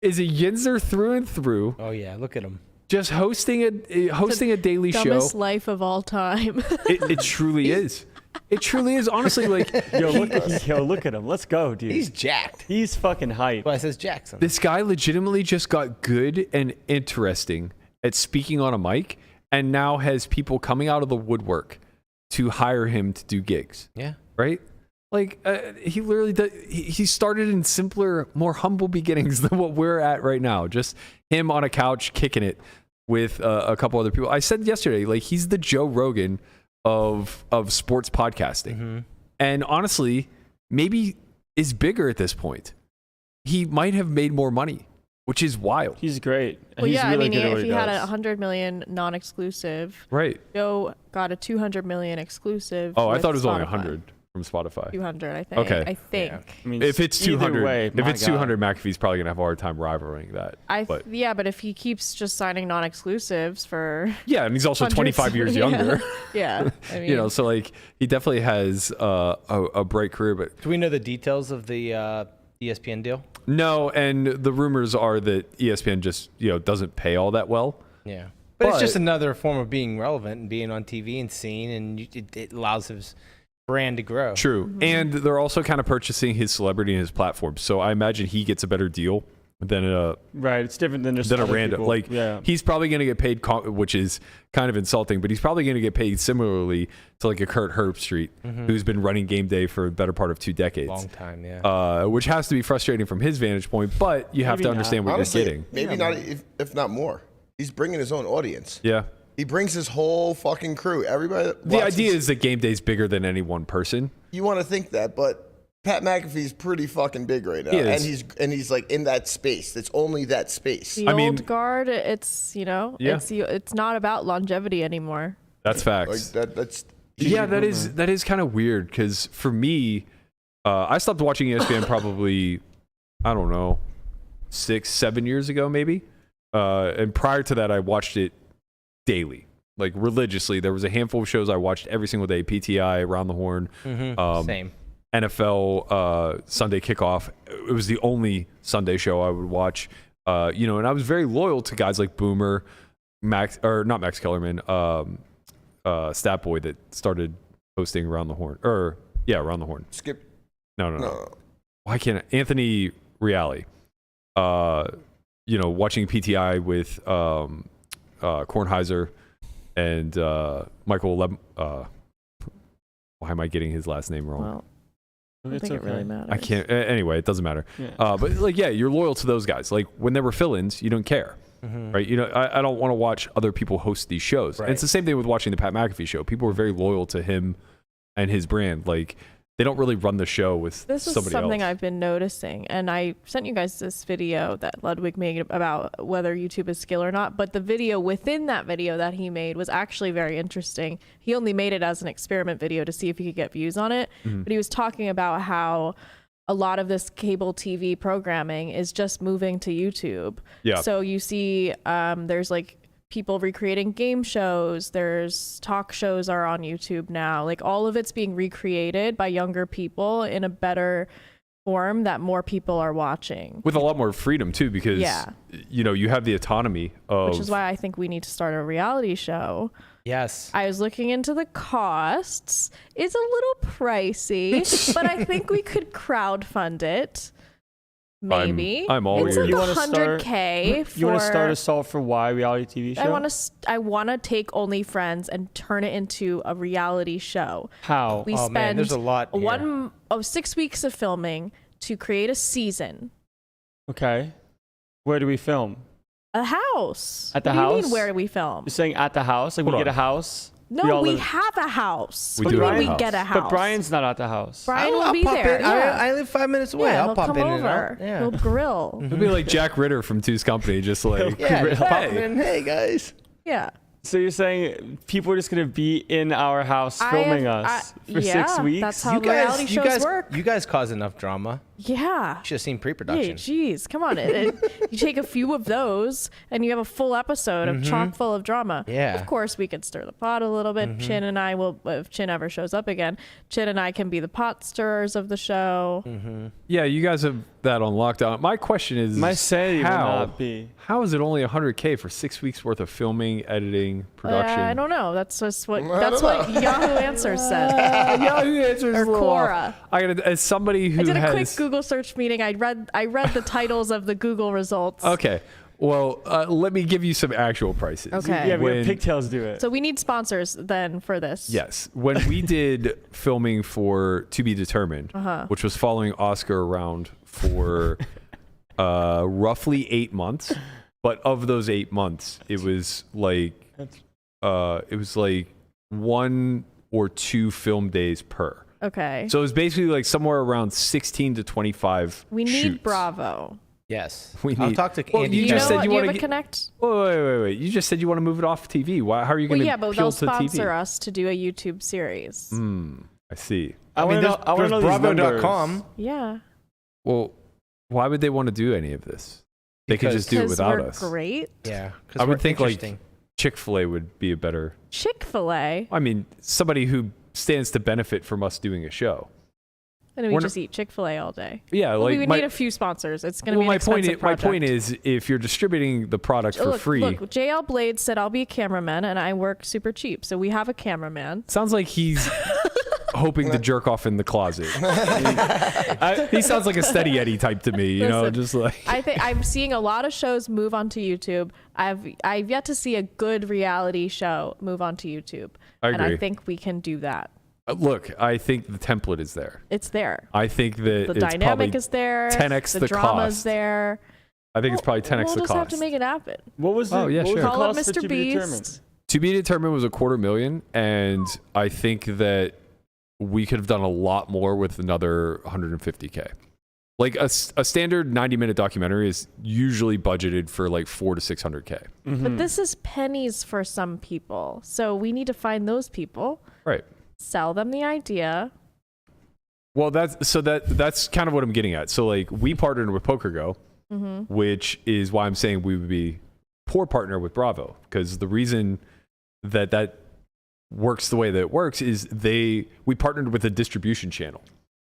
is a Yinzer through and through, Oh yeah, look at him. just hosting a daily show. Dumbest life of all time. It truly is. It truly is. Honestly, like Look at him. Let's go, dude. He's jacked. He's fucking hype. Well, it says Jackson. this guy legitimately just got good and interesting at speaking on a mic, and now has people coming out of the woodwork to hire him to do gigs. Yeah. Right? Like he literally he started in simpler, more humble beginnings than what we're at right now. Just him on a couch kicking it with a couple other people. I said yesterday, like he's the Joe Rogan of sports podcasting, and honestly, maybe is bigger at this point. He might have made more money, which is wild. He's great. Well, He's yeah, really I mean, good at what if he he had does. $100 million non-exclusive, Right. Joe got a $200 million exclusive. Oh, I with thought it was only Spotify. 100 from Spotify. 200, I think. Okay. I think. Yeah. I mean, If it's either 200, way, if my it's God. 200, McAfee's probably gonna have a hard time rivaling that. But Yeah, but if he keeps just signing non-exclusives for yeah, and he's also hundreds- 25 years Yeah. younger. yeah, I mean, So like he definitely has a bright career, but Do we know the details of the ESPN deal? no. And the rumors are that ESPN just doesn't pay all that well. Yeah. But it's just another form of being relevant and being on TV and seen, and it allows his brand to grow. True. And they're also kind of purchasing his celebrity and his platform. So I imagine he gets a better deal than a Right. It's different than just than a other random. people. Like, he's probably going to get paid, which is kind of insulting, but he's probably going to get paid similarly to like a Kurt Herbstreit, who's been running game day for the better part of 2 decades. Long time, yeah. Which has to be frustrating from his vantage point, but you have Maybe to not. understand what Honestly, you're getting. maybe not, if not more. He's bringing his own audience. Yeah. He brings his whole fucking crew. Everybody. That The watches- idea is that game day is bigger than any one person. You want to think that, but Pat McAfee's pretty fucking big right now, He is. and he's like in that space. It's only that space. The old guard, it's it's not about longevity anymore. That's facts. Like that's Yeah, that is kind of weird because for me, I stopped watching ESPN probably, I don't know, 6-7 years ago maybe. And prior to that, I watched it daily, like religiously. There was a handful of shows I watched every single day: PTI, Around the Horn, Same. NFL Sunday Kickoff. It was the only Sunday show I would watch. And I was very loyal to guys like Boomer, not Max Kellerman, Stat Boy that started hosting Around the Horn. Around the Horn. Skip. No. Why can't Anthony Reale? Watching PTI with Kornheiser and Michael why am I getting his last name wrong? Well, I don't think it really matters. I can't. Anyway, it doesn't matter. Yeah. But you're loyal to those guys. Like when there were fill-ins, you don't care, right? I don't want to watch other people host these shows. Right. And it's the same thing with watching the Pat McAfee show. People were very loyal to him and his brand. Like they don't really run the show with This is somebody something else. I've been noticing, and I sent you guys this video that Ludwig made about whether YouTube is skill or not, but the video within that video that he made was actually very interesting. He only made it as an experiment video to see if he could get views on it, but he was talking about how a lot of this cable TV programming is just moving to YouTube. Yeah. So you see there's like people recreating game shows, there's talk shows are on YouTube now, like all of it's being recreated by younger people in a better form that more people are watching, with a lot more freedom too, because you have the autonomy of, which is why I think we need to start a reality show. Yes. I was looking into the costs. It's a little pricey, but I think we could crowdfund it. Maybe. I'm all it's ears. like You wanna $100K for. You want to start a solve for why reality TV show? I want to take OnlyFriends and turn it into a reality show. How? We Oh, spend man, there's a lot here. 6 weeks of filming to create a season. Okay. Where do we film? A house. At the What do you house? mean, where do we film? You're saying at the house? Like Hold we on. get a house? No, all we live- have a house. We What do do you have mean a we get a house. house? But Brian's not at the house. Brian will be pop there. in. Yeah. I live 5 minutes away. Yeah, I'll he'll pop come in over. and out. Yeah. He'll grill. It'd be like Jack Ritter from Two's Company, just like Yeah, just pop hey. in. Hey guys. Yeah. So you're saying people are just going to be in our house filming us for 6 weeks? That's how reality shows work. You guys cause enough drama. Yeah. You should have seen Yeah, pre-production. geez, come on. You take a few of those and you have a full episode of chock full of drama. Yeah. Of course, we could stir the pot a little bit. Chin and I will, if Chin ever shows up again, Chin and I can be the pot stirrers of the show. Yeah, you guys have that on lockdown. My question is, My sanity will how? not be. How is it only $100K for 6 weeks worth of filming, editing, production? I don't know. That's just what I don't Yahoo Answers said. Yahoo Answers Or a little off. Quora. I gotta, as somebody who I did a has quick Google search meeting. I read the titles of the Google results. Okay, well, let me give you some actual prices. Okay. Yeah, we When- have pigtails do it. So we need sponsors then for this. Yes, when we did filming for To Be Determined, which was following Oscar around for roughly 8 months, but of those 8 months, it was like 1 or 2 film days per. Okay. So it was basically like somewhere around 16 to 25. We need shoots. Bravo. Yes. We I'll need- talk to Well, Andy. you You just know said what? you Do you wanna have a get- connect? Wait. You just said you want to move it off TV. Why? How are you going Well, to yeah, but appeal they'll to TV? sponsor us to do a YouTube series. I see. I want to know. I want to know these numbers. Bravo.com. Yeah. Well, why would they want to do any of this? They could just do it Because without we're us. great. Yeah. I would think like Chick-fil-A would be a better. Chick-fil-A. I mean, somebody who stands to benefit from us doing a show. And we just eat Chick-fil-A all day. Yeah, we like would need a few sponsors. It's going to be an expensive project. My point is, if you're distributing the product for free. Look, JL Blade said I'll be a cameraman, and I work super cheap. So we have a cameraman. Sounds like he's hoping to jerk off in the closet. He sounds like a Steady Eddie type to me, you know, just like. I think I'm seeing a lot of shows move onto YouTube. I've yet to see a good reality show move onto YouTube. I agree. And I think we can do that. Look, I think the template is there. It's there. I think that The dynamic is there. 10x the drama's cost. there. I think it's probably 10x the cost. We'll just have to make it happen. What was the sure. Call it cost for Mr. To Be Beast. Determined? To Be Determined was $250,000, and I think that we could have done a lot more with another $150K. Like a standard 90-minute documentary is usually budgeted for like $400 to $600K. But this is pennies for some people. So we need to find those people. Right. Sell them the idea. Well, that's kind of what I'm getting at. So like we partnered with PokerGo, which is why I'm saying we would be poor partner with Bravo, because the reason that works the way that it works is we partnered with a distribution channel.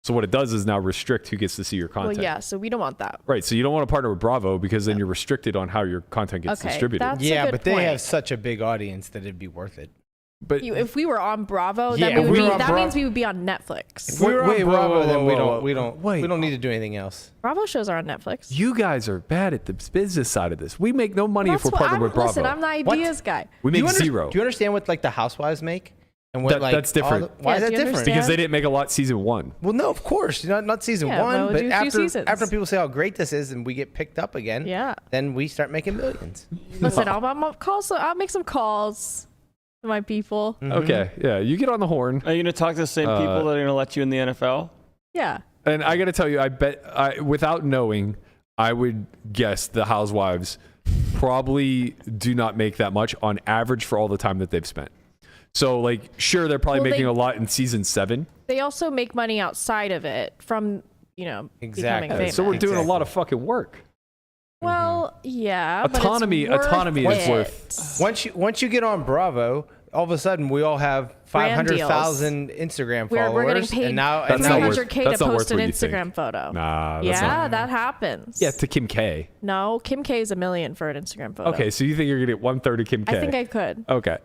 So what it does is now restrict who gets to see your content. Well, yeah, so we don't want that. Right. So you don't want to partner with Bravo because then you're restricted on how your content gets distributed. That's a good but point. they have such a big audience that it'd be worth it. But If we were on Bravo, Yeah, then if we were on that Bravo- means we would be on Netflix. If we were on Bravo, then we Wait. don't need to do anything else. Bravo shows are on Netflix. you guys are bad at the business side of this. We make no money if we're That's what partnered with Bravo. Listen, I'm the ideas guy. we make zero. Do you understand what like the Housewives make? And what That's different. Why is Yeah, that do you different? understand? Because they didn't make a lot season 1. Well, no, of course, not season Yeah, one, we'll but do a few seasons. after people say how great this is and we get picked up again, Yeah. then we start making millions. Listen, I'll make some calls to my people. Okay. Yeah. You get on the horn. Are you going to talk to the same people that are going to let you in the NFL? Yeah. And I got to tell you, without knowing, I would guess the Housewives probably do not make that much on average for all the time that they've spent. So, like, sure, they're probably making a lot in season 7. They also make money outside of it from, becoming Exactly. famous. So we're doing a lot of fucking work. Well, yeah. Autonomy but it's worth is it. worth. Once you get on Bravo, all of a sudden we all have Brand 500,000 Instagram followers. We're getting paid and now, That's not worth- 300K that's to not post worth an what you think. Instagram photo. Nah, that's Yeah, not. that happens. Yeah, to Kim K. No, Kim K is $1 million for an Instagram photo. Okay, so you think you're going to get 1/3 of Kim K? I think I could. Okay.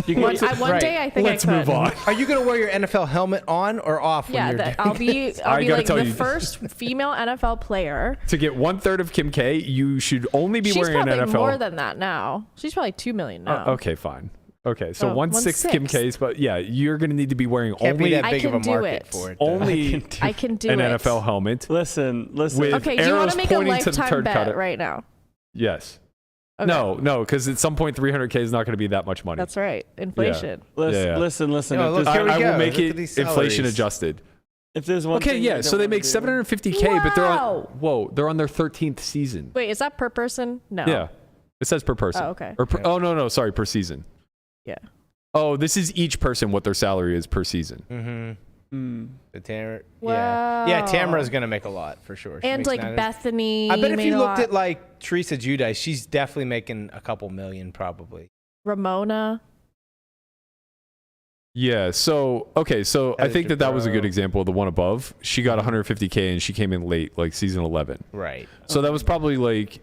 One Right. day I think Let's I could. move on. are you going to wear your NFL helmet on or off? Yeah, when you're that doing I'll be I gotta like tell the you- first female NFL player. To get 1/3 of Kim K, you should only be She's wearing an probably NFL. more than that now. She's probably $2 million now. Okay, fine. Okay, so Oh, 1/6 Kim 1/6. K's, but yeah, you're going to need to be wearing Can't be only that I big of can a do market it. for it. though. only I can do an it. NFL helmet Listen. with Okay, do you want arrows to make a pointing to the lifetime turd bet cutter. right now? Yes. Okay. No, because at some point 300K is not going to be that much money. That's right. Inflation. Yeah. Listen. No, If look, there's- here we I go. will make Look it at these inflation salaries. adjusted. if there's one Okay, thing yeah, you so don't they wanna make do- 750K, but they're Wow. they're on their 13th season. Wait, is that per person? No. Yeah. It says per person. Oh, okay. Or no, sorry, per season. Yeah. Oh, this is each person what their salary is per season. Mm-hmm. Yeah, Wow. Tamara's going to make a lot for sure. She And makes like 900. Bethany. I bet if made you a looked lot. at like Teresa Giudice, she's definitely making a couple million probably. Ramona. Yeah, so I think that was a good example of the one above. She got 150K and she came in late, like season 11. Right. So that was probably like,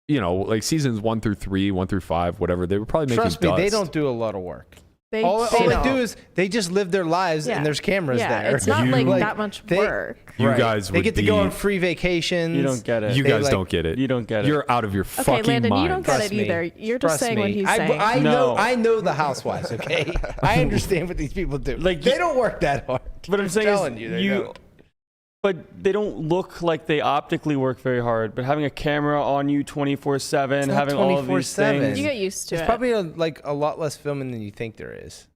like seasons 1 through 3, 1 through 5, whatever. They were probably making Trust me, dust. they don't do a lot of work. They All they they don't. do is they just live their lives Yeah. and there's cameras Yeah, there. it's not You- like Like, that much they- work. You Right. guys They would get to be, go on free vacations. You don't get it. You They, guys like- don't get it. You don't get it. You're out of your Okay, fucking Landon, mind. you don't get Trust it me. either. You're just Trust saying me. what he's I saying. No. I know the housewives. Okay, I understand what these people do. Like, they don't work that hard. But I'm saying telling is you, they don't. but they don't look like they optically work very hard. But having a camera on you 24/7, not having all of these 24/7. things. You get used to There's it. probably a lot less filming than you think there is.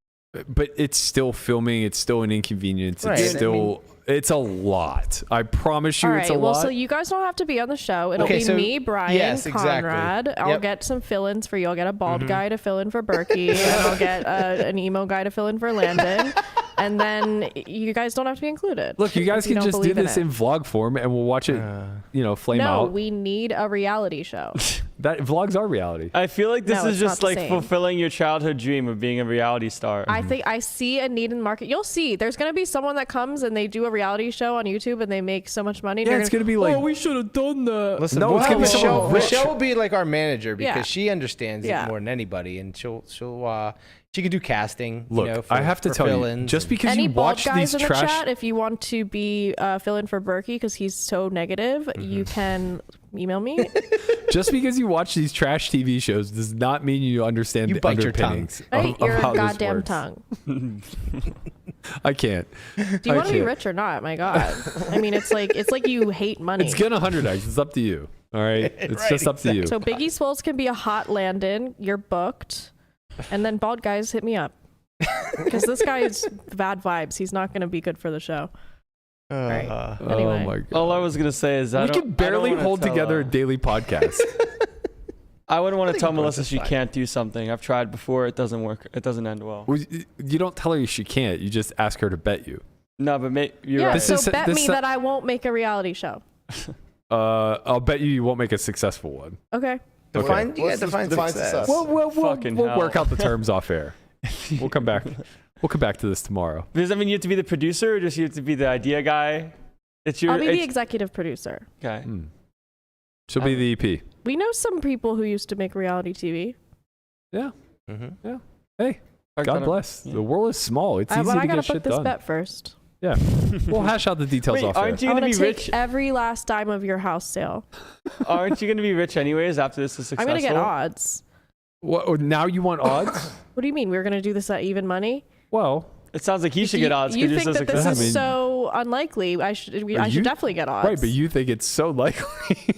But it's still filming. It's still an inconvenience. Right. It's I still, it's a lot. I promise you All it's right. a Well, lot. so you guys don't have to be on the show. It'll Okay, be so- me, Brian, yes, exactly. Conrad. I'll Yep. get some fill-ins for you. I'll get a bald guy to fill in for Berkey, and I'll get an emo guy to fill in for Landon. And then you guys don't have to be included. Look, you guys if you can don't just do believe this it. in vlog form and we'll watch it, flame No, out. we need a reality show. That vlogs are reality. I feel like this No, is it's just not the like same. fulfilling your childhood dream of being a reality star. I think I see a need in the market. You'll see. There's gonna be someone that comes and they do a reality show on YouTube and they make so much money. Yeah, it's gonna be like, oh, we should have done that. Listen, No, it's we'll gonna have be someone Michelle. rich. Michelle will be like our manager because Yeah. she understands Yeah. it more than anybody, and she can do casting. look, you know, I have to for tell you, fill-ins just and- because Any you bald watch guys these in the trash, chat, if you want to be fill in for Berkey because he's so negative, you can email me. just because you watch these trash TV shows does not mean you understand You the bite your tongue. underpinnings Bite of your how this goddamn works. tongue. I can't. Do you I want to be can't. rich or not? My God. I mean, it's like you hate money. It's gonna 100x. It's up to you. All right, it's Right, just up to you. So Biggie Swoles can be a hot Landon. You're booked, and then bald guys hit me up because this guy is bad vibes. He's not going to be good for the show. Right. Anyway. Oh my god. All I was gonna say is We can barely hold together a daily podcast. I wouldn't want to tell think Melissa Melissa's she fine. can't do something. I've tried before. It doesn't work. It doesn't end well. Well, you don't tell her she can't. You just ask her to bet you. No, but you're Yeah, right. This so is- bet this me is- that I won't make a reality show. I'll bet you won't make a successful one. Okay. Define, Okay. you gotta define success. We'll Fucking work hell. out the terms off air. We'll come back. We'll come back to this tomorrow. Does that mean you have to be the producer or just you have to be the idea guy? It's your. I'll be the it's- executive producer. okay. She'll be the EP. We know some people who used to make reality TV. Yeah. Mm-hmm. Hey, God bless. yeah. The world is small. It's easy But to I gotta get put shit this done. bet first. Yeah. We'll hash out the details Wait, off air. aren't you I'm gonna gonna be take rich? every last dime of your house sale. Aren't you gonna be rich anyways after this is successful? I'm gonna get odds. What, now you want odds? What do you mean? We're gonna do this at even money? Well, It sounds like he should you, get odds You because think you're so that this successful. is I mean- so unlikely? I you- should definitely get odds. right, but you think it's so likely.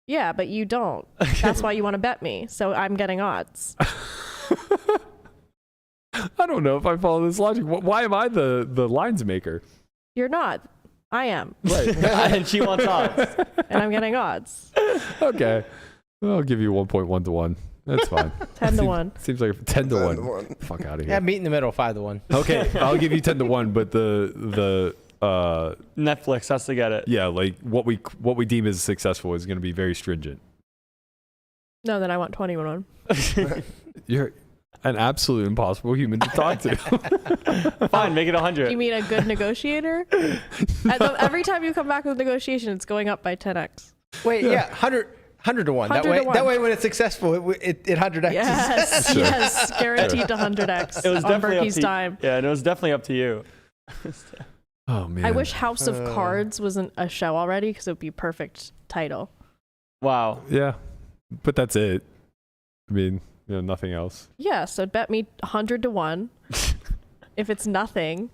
Yeah, but you don't. That's why you want to bet me. So I'm getting odds. I don't know if I follow this logic. Why am I the lines maker? You're not. I am, Right. And she wants odds. and I'm getting odds. Okay. I'll give you 1.1 to 1. That's fine. 10 to 1. Seems like 10 to 10 to 1. 1. Fuck out of Yeah, here. meet in the middle, 5-1. Okay, I'll give you 10 to 1, but the Netflix has to get it. yeah, like what we deem as successful is going to be very stringent. No, then I want 21. You're an absolute impossible human to talk to. Fine, make it 100. You mean a good negotiator? Every time you come back with negotiation, it's going up by 10x. Wait, yeah, 100 to 1. 100 to 1. That way, when it's successful, it 100x. Yes, Sure. yes, guaranteed to 100x It was on definitely up Berkey's to time. Yeah, and it was definitely up to you. Oh man. I wish House of Cards wasn't a show already because it would be a perfect title. Wow. Yeah, but that's it. I mean, nothing else. Yeah, so bet me 100 to 1. If it's nothing,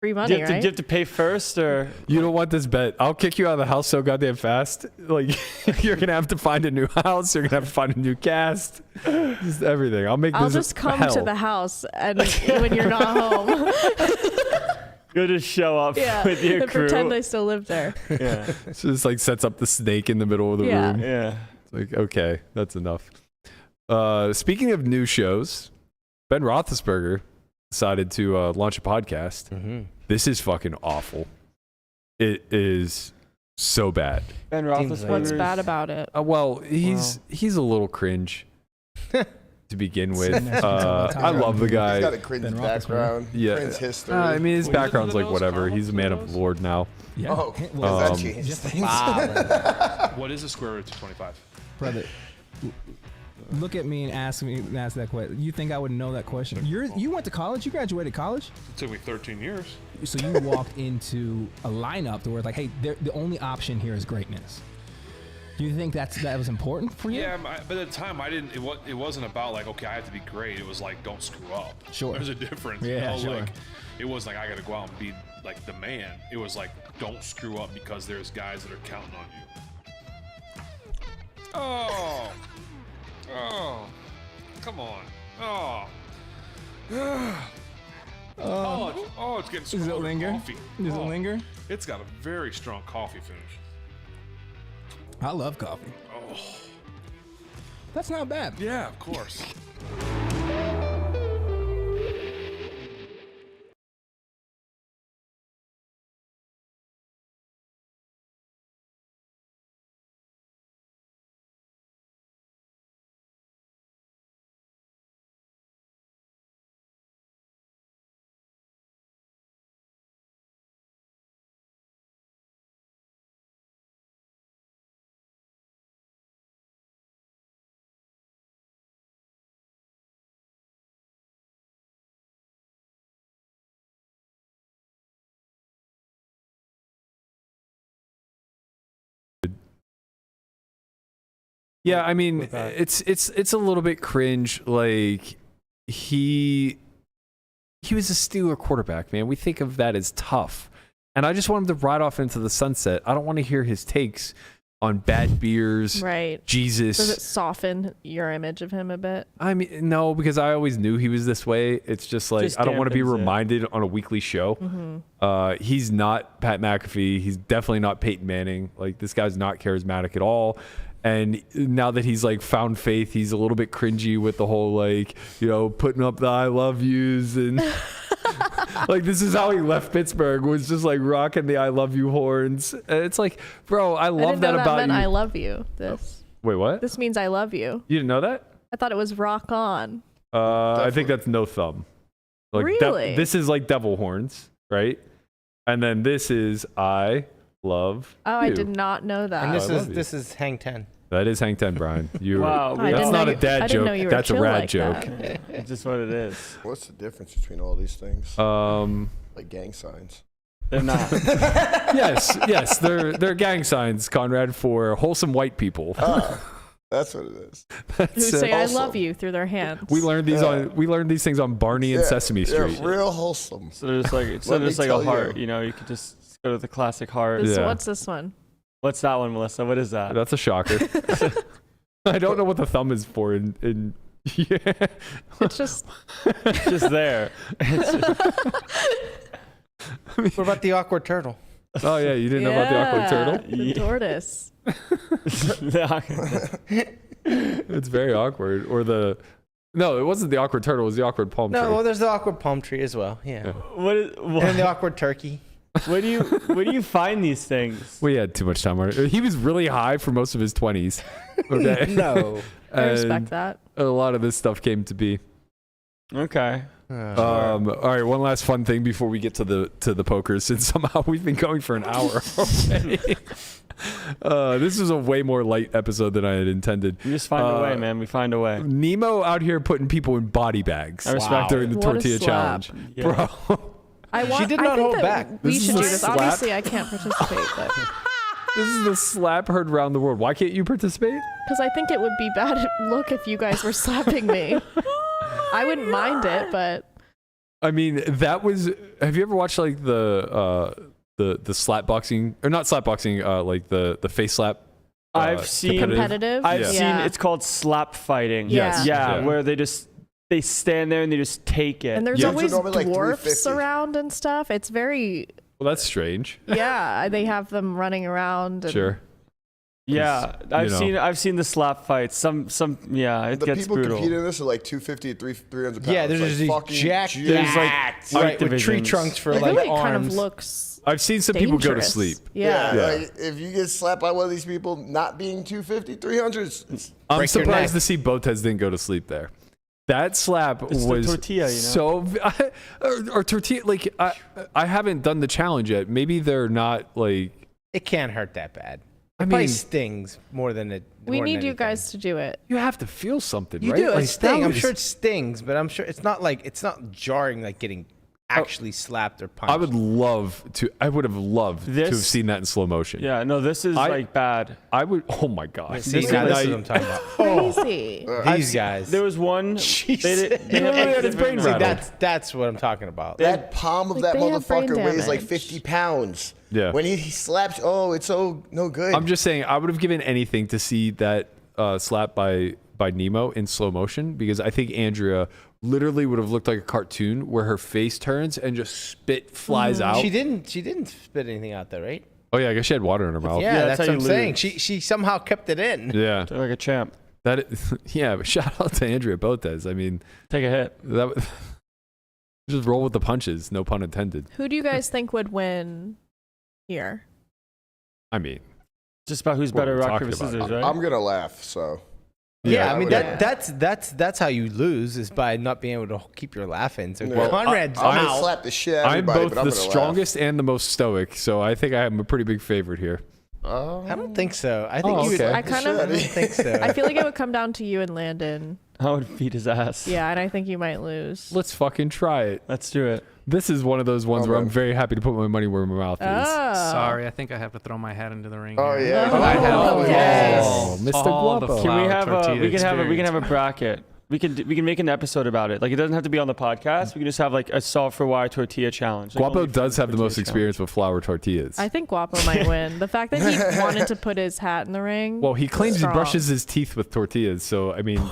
free Do money, you, have to, right? do you have to pay first or? You don't want this bet. I'll kick you out of the house so goddamn fast. Like you're gonna have to find a new house. You're gonna have to find a new cast. Just everything. I'll make I'll this just come hell. to the house and when you're not home. You'll just show up Yeah, with your and crew. pretend I still live there. Yeah. So just like sets up the snake in the middle of the Yeah. room. Yeah. It's like, okay, that's enough. Speaking of new shows, Ben Roethlisberger decided to launch a podcast. Mm-hmm. This is fucking awful. It is so bad. Ben Seems Roethlisberger. What's bad about it? Well, he's a little cringe to begin with. I love the He's got guy. a cringe Ben Roethlisberger. background. Yeah. Cringe history. I mean, his Wait, background's isn't like it whatever. those He's a man of Cardinals? the Lord now. Yeah. Oh, Well, does that change just things? What is the square root of 25? brother, look at me and ask that question. You think I would know that question? You went to college. You graduated college. It took me 13 years. So you walked into a lineup to where it's like, hey, the only option here is greatness. Do you think that was important for you? Yeah, but at the time I didn't. It wasn't about like, okay, I have to be great. It was like, don't screw up. Sure. There's a difference. Yeah, you know? sure. Like, it was like I got to go out and be like the man. It was like, don't screw up because there's guys that are counting on you. Oh, come on. It's getting Does it stronger. linger? Coffee. Does it linger? It's got a very strong coffee finish. I love coffee. Oh, That's not bad. yeah, of course. Yeah, I mean, with that. it's a little bit cringe. Like he was a Steeler quarterback, man. We think of that as tough, and I just want him to ride off into the sunset. I don't want to hear his takes on bad beers. Right. Jesus. Does it soften your image of him a bit? I mean, no, because I always knew he was this way. It's just like, Just I don't want to be dampens it. reminded on a weekly show. He's not Pat McAfee. He's definitely not Peyton Manning. Like, this guy's not charismatic at all. And now that he's like found faith, he's a little bit cringy with the whole, like, you know, putting up the I love yous. And like, this is how he left Pittsburgh, was just like rocking the I love you horns. And it's like, bro, I love I didn't that know about meant you. I love you. This Wait, what? this means I love you. You didn't know that? I thought it was rock on. I think that's no thumb. Like Really? this is like devil horns, right? And then this is I love Oh, you. I did not know that. And I love you. this is Hang 10. That is Hang 10, Brian. You Wow, I that's didn't not know a you- dad I didn't know joke. you were That's a chill rad like joke. that. It's just what it is. What's the difference between all these things? Like gang signs. They're not. yes, they're gang signs, Conrad, for wholesome white people. That's what it is. Who say I Wholesome. love you through their hands. We learned these things on Barney and Sesame Street. Yeah, real wholesome. So there's like Let me a tell heart. you. You know, you could just go to the classic heart. This- Yeah. What's this one? What's that one, Melissa? What is that? That's a shocker. I don't know what the thumb is for in yeah. It's just It's just there. What about the awkward turtle? Oh yeah, you didn't know about the awkward turtle? The Yeah. tortoise. It's very awkward. Or no, it wasn't the awkward turtle. It was the awkward palm tree. No, well, there's the awkward palm tree as well. Yeah. What And the awkward turkey. where do you find these things? We had too much time on it. He was really high for most of his 20s. Okay. No. I respect And that. a lot of this stuff came to be. Okay. All right, one last fun thing before we get to the poker, since somehow we've been going for an hour already. This is a way more light episode than I had intended. We just find a way, man. We find a way. Nemo out here putting people in body bags I respect during the What a tortilla slap. challenge. Yeah. Bro, I want. did I not think hold that back. We This should is do a this. slap. Obviously, I can't participate, but this is the slap heard around the world. Why can't you participate? because I think it would be bad look if you guys were slapping me. I wouldn't mind it, but I mean, that was. Have you ever watched like the slap boxing, or not slap boxing, like the face slap? I've seen competitive. I've Yeah. seen it's called slap fighting. Yes. Yeah, Yeah. where they stand there and they just take it. and there's Yeah. always Those are normally like dwarfs 350. around and stuff. It's very Well, that's strange. yeah. They have them running around. And Sure. yeah, I've seen the slap fights. Some yeah, it The gets people brutal. competing in this are like 250 to 300 pounds. Yeah, there's like these fucking jacked, There's like right, art with tree divisions. trunks for It like really arms. kind of looks. I've seen some people go to dangerous. sleep. Yeah. Yeah. Like, if you get slapped by one of these people not being 250, 300, I'm Break your surprised neck. to see Botez didn't go to sleep there. That slap It's the was tortilla, you know? so or tortilla. Like I haven't done the challenge yet. Maybe they're not like. It can't hurt that bad. I It probably mean, stings more than it. We more than need you anything. guys to do it. you have to feel something, You right? do. Like, It stings. that I'm was- sure it stings, but I'm sure it's not jarring like getting actually slapped or punched. I would have loved to have This- seen that in slow motion. Yeah, no, this is like bad. I would. Oh my god. See, This now is- this is what I'm talking about. Crazy. These guys. There was one. Jesus. They have Yeah, his brain See, rattled. that's what I'm talking about. that palm of Like, that they have brain motherfucker weighs like damage. 50 pounds. Yeah. When he slaps, it's so no good. I'm just saying, I would have given anything to see that slap by Nemo in slow motion, because I think Andrea literally would have looked like a cartoon where her face turns and just spit flies out. She didn't spit anything out there, right? Oh yeah, I guess she had water in her mouth. Yeah, Yeah, that's that's what how I'm you saying. lose. She somehow kept it in. Yeah. Like a champ. Yeah, but shout out to Andrea Botez. I mean, Take a hit. that just roll with the punches, no pun intended. Who do you guys think would win here? I mean, Just about who's What better, we're rock, talking paper, about. scissors, right? I'm gonna laugh. So Yeah, I mean Yeah. that's how you lose is by not being able to keep your laugh in. So Well, Conrad I'm gonna somehow. slap the shit out of I'm everybody, both but I'm the gonna laugh. strongest and the most stoic, so I think I am a pretty big favorite here. I don't think so. I think Oh, you would. okay. I kind I of. don't think so. I feel like it would come down to you and Landon. I would beat his ass. Yeah, and I think you might lose. Let's fucking try it. Let's do it. This is one of those ones where I'm very happy to put my money where my mouth is. Sorry, I think I have to throw my hat into the ring. Oh, here. yeah. I have Yes. Mr. all the Guapo. Can we flour have tortilla we can have a experience. bracket. We can make an episode about it. Like it doesn't have to be on the podcast. We can just have like a solve for why tortilla challenge. Like Guapo OnlyFriends does have the tortilla most experience with flour tortillas. I think Guapo might win. The fact that he wanted to put his hat in the ring. Well, he claims Strong. he brushes his teeth with tortillas, so I mean,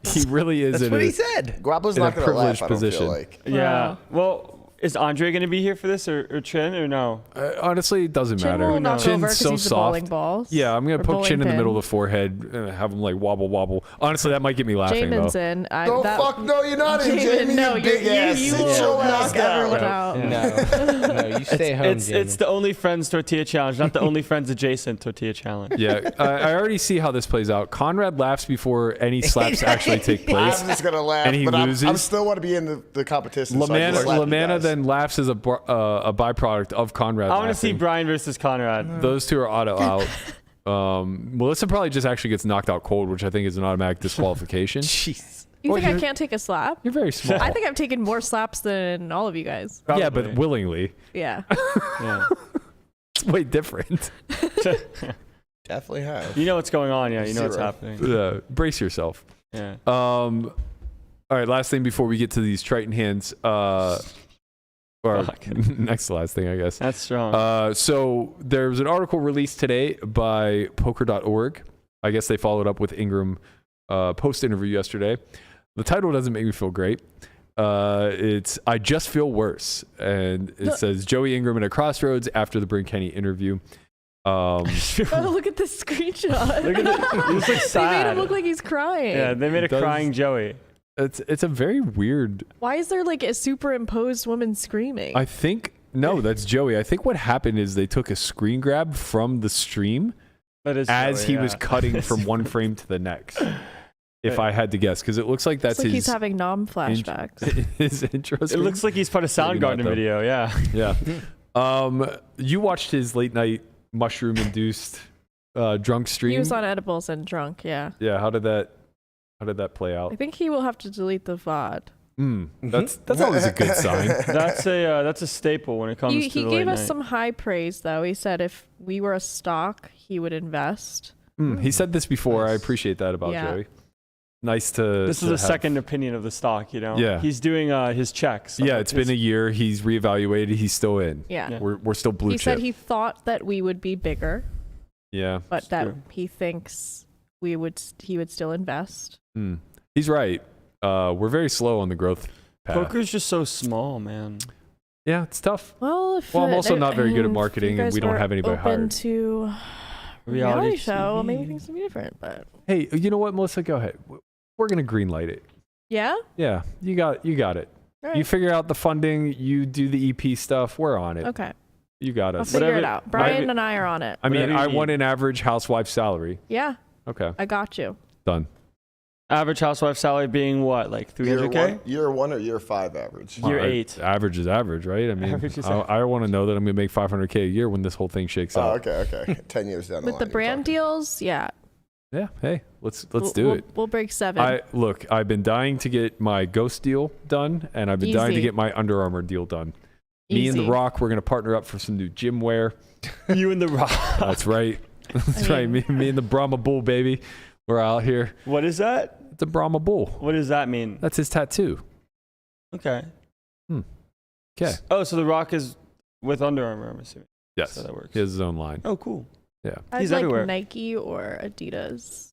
he really is That's in what a, he said. Guapo's in a not going to laugh, privileged I don't position. feel like. challenge. Yeah. Wow. Well, is Andre going to be here for this or Chin or no? honestly, it doesn't Chin matter. will knock Chin's over because so he's the soft. bowling balls. Yeah, I'm gonna Or poke bowling Chin in the pin. middle of the forehead and have him like wobble. Honestly, that might get me laughing Jamin's though. in. No, fuck, no, you're not in, Jamie, no, you big ass. you Sit will your ass knock everyone down. out. No, you stay home. It's the OnlyFriends tortilla challenge, not the OnlyFriends adjacent tortilla challenge. Yeah, I already see how this plays out. Conrad laughs before any slaps actually take place. I'm just going to laugh, And he but I'm loses. still want to be in the competition. so I can slap you Lamanna guys. then laughs as a byproduct of Conrad. I want to see laughing. Brian versus Conrad. Those two are auto out. Melissa probably just actually gets knocked out cold, which I think is an automatic disqualification. Jeez. You Well, think I you're- can't take a slap? You're very small. I think I've taken more slaps than all of you guys. Yeah, Probably. but willingly. Yeah. Yeah. It's way different. Definitely have. You know what's going on, yeah. You know what's Zero. happening. Brace yourself. Yeah. All right, last thing before we get to these Triton hands. Or Fuck. next to last thing, I guess. That's strong. So there was an article released today by poker.org. I guess they followed up with Ingram post-interview yesterday. The title doesn't make me feel great. It's I Just Feel Worse. And it says Joey Ingram at a crossroads after the Bryn Kenney interview. Oh, look at this screenshot. Look at it. He looks like They made sad. him look like he's crying. Yeah, they made a It does. crying Joey. It's a very weird. Why is there like a superimposed woman screaming? I think no, that's Joey. I think what happened is they took a screen grab from the stream That is as Joey, he was yeah. cutting from one frame to the next. If I had to guess, because it looks like that's it's like his he's having flashbacks. his intro. It screen. looks like he's part of Maybe not, Soundgarden though. video, yeah. Yeah. You watched his late night mushroom induced drunk stream. He was on edibles and drunk. Yeah. Yeah. How did that play I out? think he will have to delete the VOD. That's always a good sign. That's a staple when it comes He to the gave late us night. some high praise though. He said if we were a stock, he would invest. He said this before. I appreciate that about Yeah. Joey. Nice to. This is to a have- second opinion of the stock, you know? Yeah. He's doing his checks. Yeah, it's been a year. He's reevaluated. He's still in. Yeah. Yeah. We're still blue He chip. said he thought that we would be bigger, Yeah. but that true. he thinks he would still invest. He's right. We're very slow on the growth path. Poker's just so small, man. Yeah, it's tough. Well, if I'm also I not very good at mean, if marketing, you and guys we don't were have anybody open hired. to reality show, maybe things would be different. But Hey, you know what, Melissa? Go ahead. We're gonna greenlight it. yeah, Yeah, you got it. all right. You figure out the funding. You do the EP stuff. We're on it. Okay, You got I'll us. figure Whatever- it out. Brian and I are on it. I mean, whatever you I want need. an average housewife salary. Yeah, Okay, I got you. done. Average housewife salary being what, like 300K? Year one or year 5 average? Year Well, 8. Average is average, right? I mean, Average is I want to know that I'm gonna make $500K a year when this whole thing shakes Oh, out. okay. 10 years down the With line. the you're brand talking. deals, yeah, Yeah. Hey, let's we'll, do we'll, it. We'll break 7. I've been dying to get my Ghost deal done, and I've been dying to Easy. get my Under Armour deal done. Me and Easy. The Rock, we're gonna partner up for some new gym wear. You and the Rock. That's right. That's I right. Me and the Brahma Bull, baby. We're out here. What is that? It's a Brahma Bull. What does that mean? That's his tattoo. Okay. Okay. Oh, so the Rock is with Under Armour, I'm assuming. Yes. So that works. He has his own line. Oh, cool. Yeah. I'd he's like everywhere. Nike or Adidas.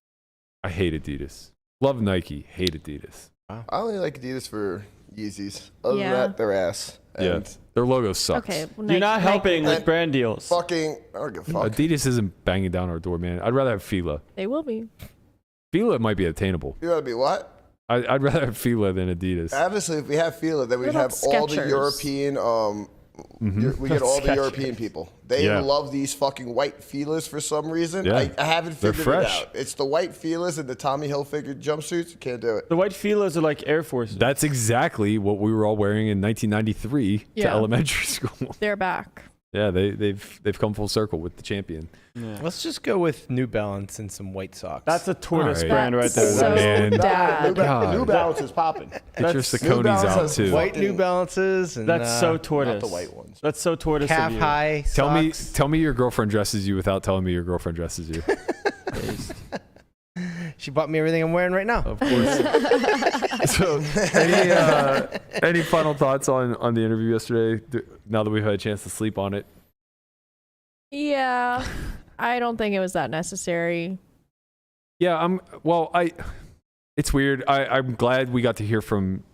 I hate Adidas. Love Nike. Hate Adidas. I only like Adidas for Yeezys. Other Yeah. than that, they're ass. Yeah. And Their logo sucks. Okay, well, You're not Nike- helping with And brand deals. fucking, I don't give a fuck. Adidas isn't banging down our door, man. I'd rather have Fila. They will be. Fila might be attainable. You gotta be what? I'd rather have Fila than Adidas. Honestly, if we have Fila, then we'd What have about all the Skechers? European. We get all the Skechers. European people. They Yeah. love these fucking white Filas for some reason. Yeah. I haven't They're figured fresh. it out. It's the white Filas and the Tommy Hilfiger jumpsuits. You can't do it. The white Filas are like Air Forces. That's exactly what we were all wearing in 1993 to Yeah. elementary school. They're back. Yeah, they've come full circle with the champion. Yeah. Let's just go with New Balance and some White Sox. That's a tortoise All right. brand right there. That's so man. dad. God. New Balance is popping. Get your Sauconys out too. white New Balances and That's so Not tortoise. the white ones. That's so tortoise of calf you. high socks. Tell me your girlfriend dresses you without telling me your girlfriend dresses you. She bought me everything I'm wearing right now. Of course. So, any final thoughts on the interview yesterday? Now that we've had a chance to sleep on it. Yeah, I don't think it was that necessary. Yeah, it's weird. I'm glad we got to hear from,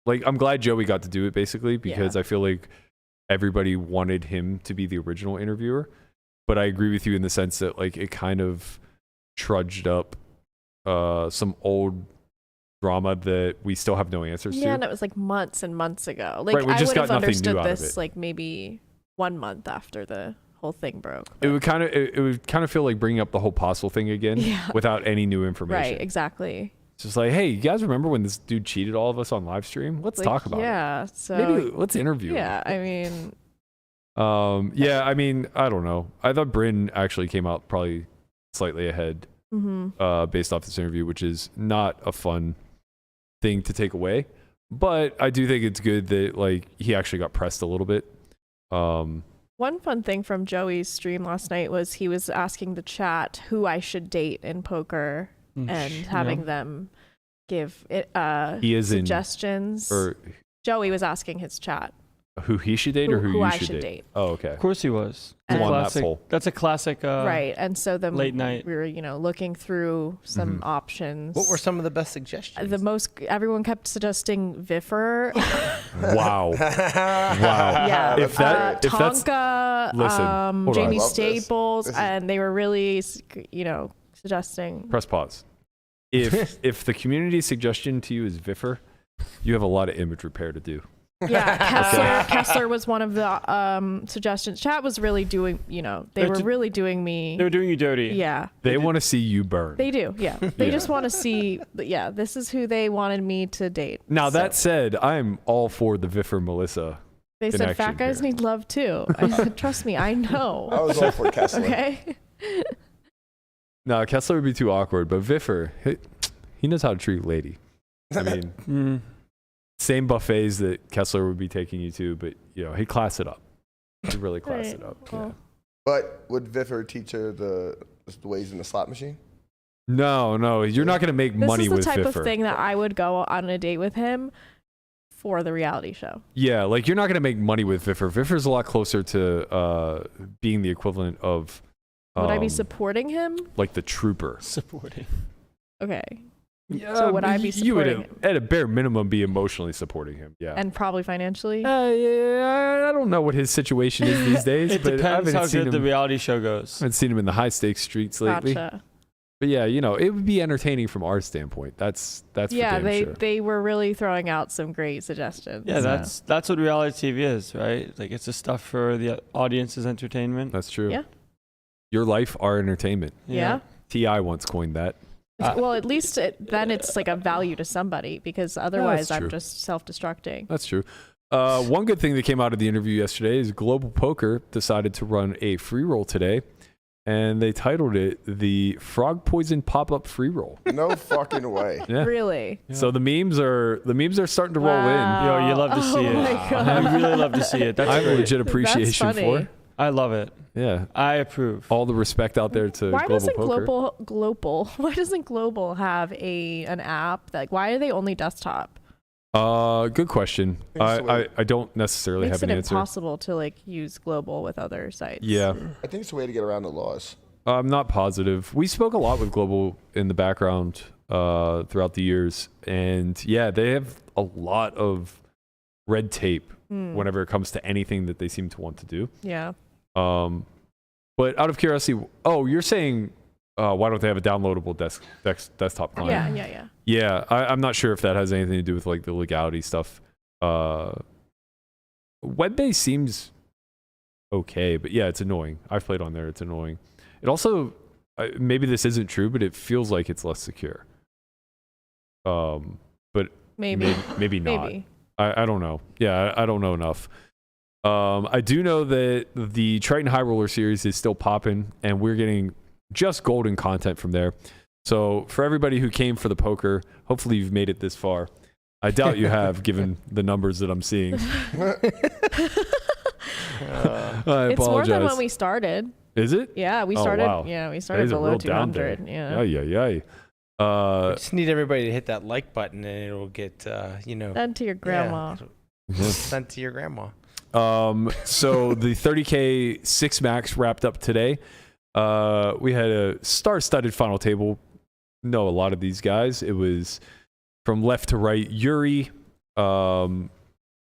I'm glad Joey got to do it basically, because I feel like everybody wanted him to be the original interviewer. But I agree with you in the sense that it kind of trudged up some old drama that we still have no answers to. Yeah, and it was months and months ago. Right, we I just would have got nothing new understood out of this it. maybe 1 month after the whole thing broke. It would kind of feel like bringing up the whole Postle thing again without any new information. Right, exactly. It's just hey, you guys remember when this dude cheated all of us on live stream? Let's talk about it. Yeah, so Maybe let's interview him. Yeah, I mean, I mean, I don't know. I thought Bryn actually came out probably slightly ahead based off this interview, which is not a fun thing to take away. But I do think it's good that he actually got pressed a little bit. one fun thing from Joey's stream last night was he was asking the chat who I should date in poker and having them give it suggestions. Joey was asking his chat Who he should date or who you I should should date? date. Oh, okay. Of course he was. And- On that poll. That's a classic. Right, and so then late night. we were looking through some options. What were some of the best suggestions? Everyone kept suggesting Viffer. Wow. Wow. Yeah, If that's Tonka, listen, hold on. Jamie I love this. Staples, This is- and they were really, suggesting. press pause. If the community's suggestion to you is Viffer, you have a lot of image repair to do. Yeah, Kessler was one of the suggestions. Chat was really doing, they were really doing me. They were doing you dirty. Yeah, They want to see you burn. they do. Yeah, they Yeah. just want to see. Yeah, this is who they wanted me to date. Now, So that said, I'm all for the Viffer Melissa. they said connection fat guys here. need love too. I said, trust me, I know. I was all for Kessler. Okay. No, Kessler would be too awkward, but Viffer, he knows how to treat a lady. I mean, same buffets that Kessler would be taking you to, but he class it up. He really class it up. Well, Yeah. But would Viffer teach her the ways in the slot machine? No, you're not going to make This money is the with type Viffer. of thing that I would go on a date with him for the reality show. Yeah, you're not going to make money with Viffer. Viffer's a lot closer to being the equivalent of. Would I be supporting him? Like the trooper? Supporting. Okay. Yeah, So would I be you would, supporting him? at a bare minimum, be emotionally supporting him. Yeah. And probably financially? Yeah, I don't know what his situation is these days, It but I depends haven't how seen good him. the reality show goes. I haven't seen him in the high stakes streets lately. Gotcha. But yeah, it would be entertaining from our standpoint. That's for Yeah, damn sure. they were really throwing out some great suggestions. Yeah, that's what reality TV is, right? It's the stuff for the audience's entertainment. That's true. Yeah. Your life, our entertainment. Yeah. T.I. once coined that. Well, at least then it's like a value to somebody, because otherwise true. I'm just self-destructing. That's true. One good thing that came out of the interview yesterday is Global Poker decided to run a free roll today, and they titled it the Frog Poison Pop-Up Free Roll. No fucking way. Yeah. Really? So the memes are starting to roll Wow. Yo, you love to see Oh it. my God. I really love to see it. in. I have a great. legit appreciation That's for funny. it. I love it. Yeah. I approve. All the respect out there to Why Global doesn't Poker. Why doesn't Global have an app? Why are they only desktop? Good question. I I don't necessarily Makes have it an answer. impossible to use Global with other sites. Yeah. I think it's a way to get around the laws. I'm not positive. We spoke a lot with Global in the background throughout the years, and yeah, they have a lot of red tape whenever it comes to anything that they seem to want to do. Yeah. But out of curiosity, you're saying why don't they have a downloadable desktop client? Yeah. Yeah, I'm not sure if that has anything to do with the legality stuff. Web-based seems okay, but yeah, it's annoying. I've played on there. It's annoying. It also, maybe this isn't true, but it feels like it's less secure. But Maybe. maybe not. Maybe. I don't know. Yeah, I don't know enough. I do know that the Triton High Roller series is still popping, and we're getting just golden content from there. So for everybody who came for the poker, hopefully you've made it this far. I doubt you have, given the numbers that I'm seeing. It's more than when we started. Is it? Yeah, we started. Oh, wow. Yeah, we started below 200. Yeah. We just need everybody to hit that like button, and it'll get sent to your grandma. Sent to your grandma. So the 30K 6 max wrapped up today. We had a star-studded final table. Know a lot of these guys. It was from left to right. Yuri. I'm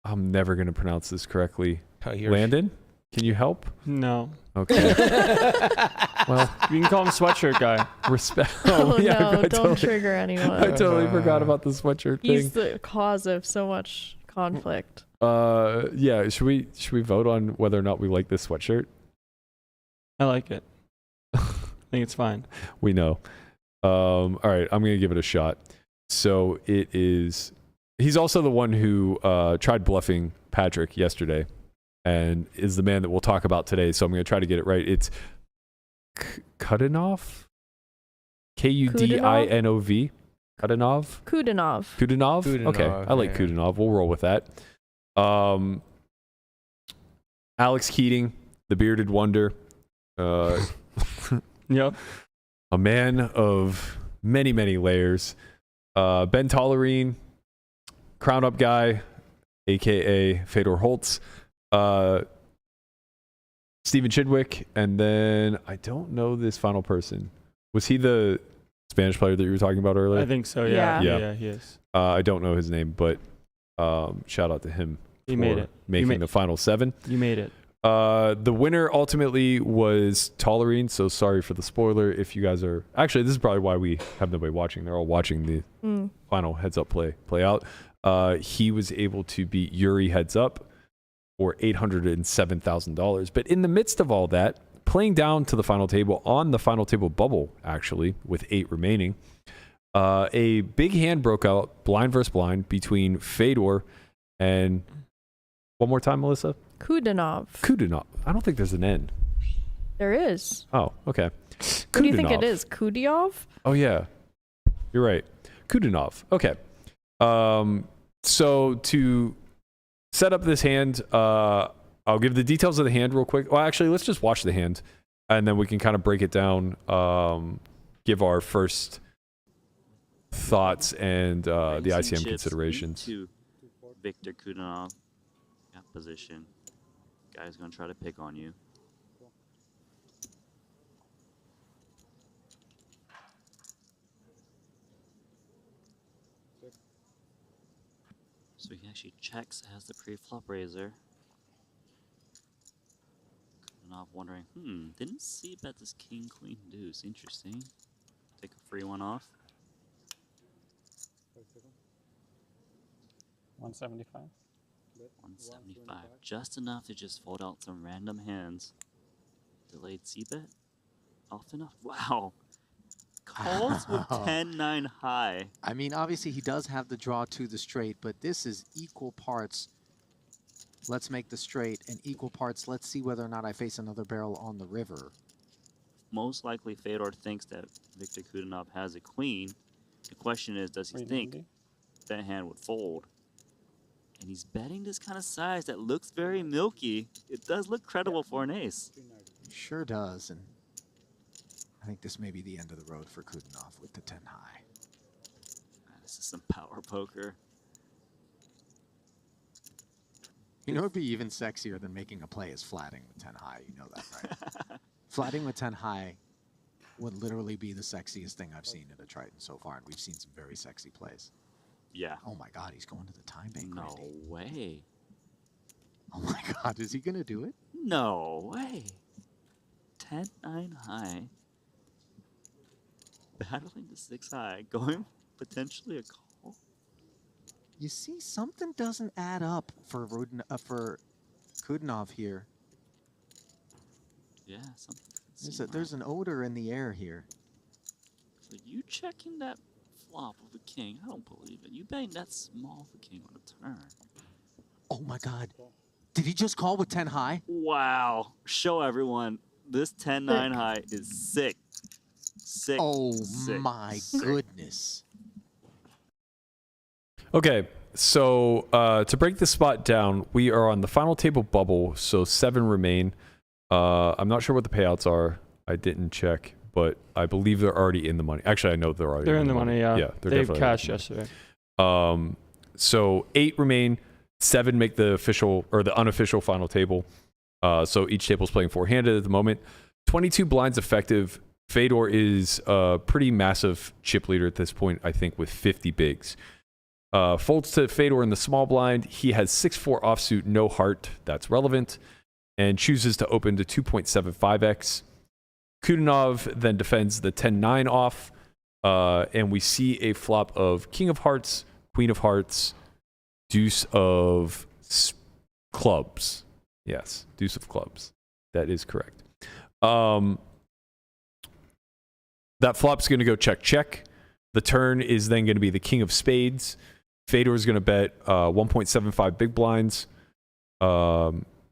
never gonna pronounce this correctly. Landon, can you help? No. Okay. Well, you can call him Sweatshirt Guy. Respect. Oh yeah, no! Don't trigger anyone. I totally forgot about the sweatshirt thing. He's the cause of so much conflict. Yeah. Should we vote on whether or not we like this sweatshirt? I like it. I think it's fine. We know. All right, I'm gonna give it a shot. So it is. He's also the one who tried bluffing Patrik yesterday, and is the man that we'll talk about today. So I'm gonna try to get it right. It's Kudinov. Kudinov. Kudinov. Kudinov. Okay, I like Kudinov. We'll roll with that. Alex Keating, the bearded wonder. Yep. A man of many, many layers. Ben Tollerine, Crown Up Guy, a.k.a. Fedor Holtz. Stephen Chidwick, and then I don't know this final person. Was he the Spanish player that you were talking about earlier? I think so, yeah, he is. I don't know his name, but shout out to him. He made it. Making the final 7. You made it. The winner ultimately was Tollerine, so sorry for the spoiler if you guys are... Actually, this is probably why we have nobody watching. They're all watching the final heads-up play out. He was able to beat Yuri heads-up for $807,000. But in the midst of all that, playing down to the final table, on the final table bubble, actually, with 8 remaining, a big hand broke out, blind versus blind, between Fedor and... One more time, Melissa? Kudinov. I don't think there's an N. There is. Oh, okay. What do you think it is? Kudiov? Oh, yeah. You're right. Kudinov. Okay. So to set up this hand, I'll give the details of the hand real quick. Well, actually, let's just watch the hand, and then we can kind of break it down, give our first thoughts and the ICM considerations. Victor Kudinov. Position. Guy's gonna try to pick on you. So he actually checks as the pre-flop raiser. Kudinov wondering, didn't see bet this king, queen, deuce. Interesting. Take a free one off. 175. 175, just enough to just fold out some random hands. Delayed c-bet, off enough. Wow, calls with 10-9 high. I mean, obviously he does have the draw to the straight, but this is equal parts. Let's make the straight, and equal parts. Let's see whether or not I face another barrel on the river. Most likely, Fedor thinks that Victor Kudinov has a queen. The question is, does he think that hand would fold? And he's betting this kind of size that looks very milky. It does look credible for an ace. Sure does, and I think this may be the end of the road for Kudinov with the 10 high. This is some power poker. You know, it'd be even sexier than making a play is flatting with 10 high. You know that, right? Flatting with 10 high would literally be the sexiest thing I've seen at a Triton so far, and we've seen some very sexy plays. Yeah. Oh my God, he's going to the time bank. No way. Oh my God, is he gonna do it? No way. 10-9 high. Battling the 6 high, going potentially a call. You see, something doesn't add up for Kudinov here. Yeah, something. There's an odor in the air here. So you checking that flop of a king? I don't believe it. You betting that small of a king on a turn. Oh my God. Did he just call with 10 high? Wow. Show everyone. This 10-9 high is sick. Sick. Oh sick, my sick. goodness. Okay, so to break this spot down, we are on the final table bubble, so 7 remain. I'm not sure what the payouts are. I didn't check, but I believe they're already in the money. Actually, I know they're already in the money. Yeah, yeah, they're they've definitely cashed in the money. yesterday. So 8 remain, 7 make the official or the unofficial final table. So each table's playing 4-handed at the moment. 22 blinds effective. Fedor is a pretty massive chip leader at this point, I think, with 50 bigs. Folds to Fedor in the small blind. He has 6-4 offsuit, no heart. That's relevant. And chooses to open to 2.75x. Kudinov then defends the 10-9 off. And we see a flop of King of Hearts, Queen of Hearts, Deuce of Clubs. Yes, Deuce of Clubs. That is correct. That flop's going to go check, check. The turn is then going to be the King of Spades. Fedor is going to bet 1.75 big blinds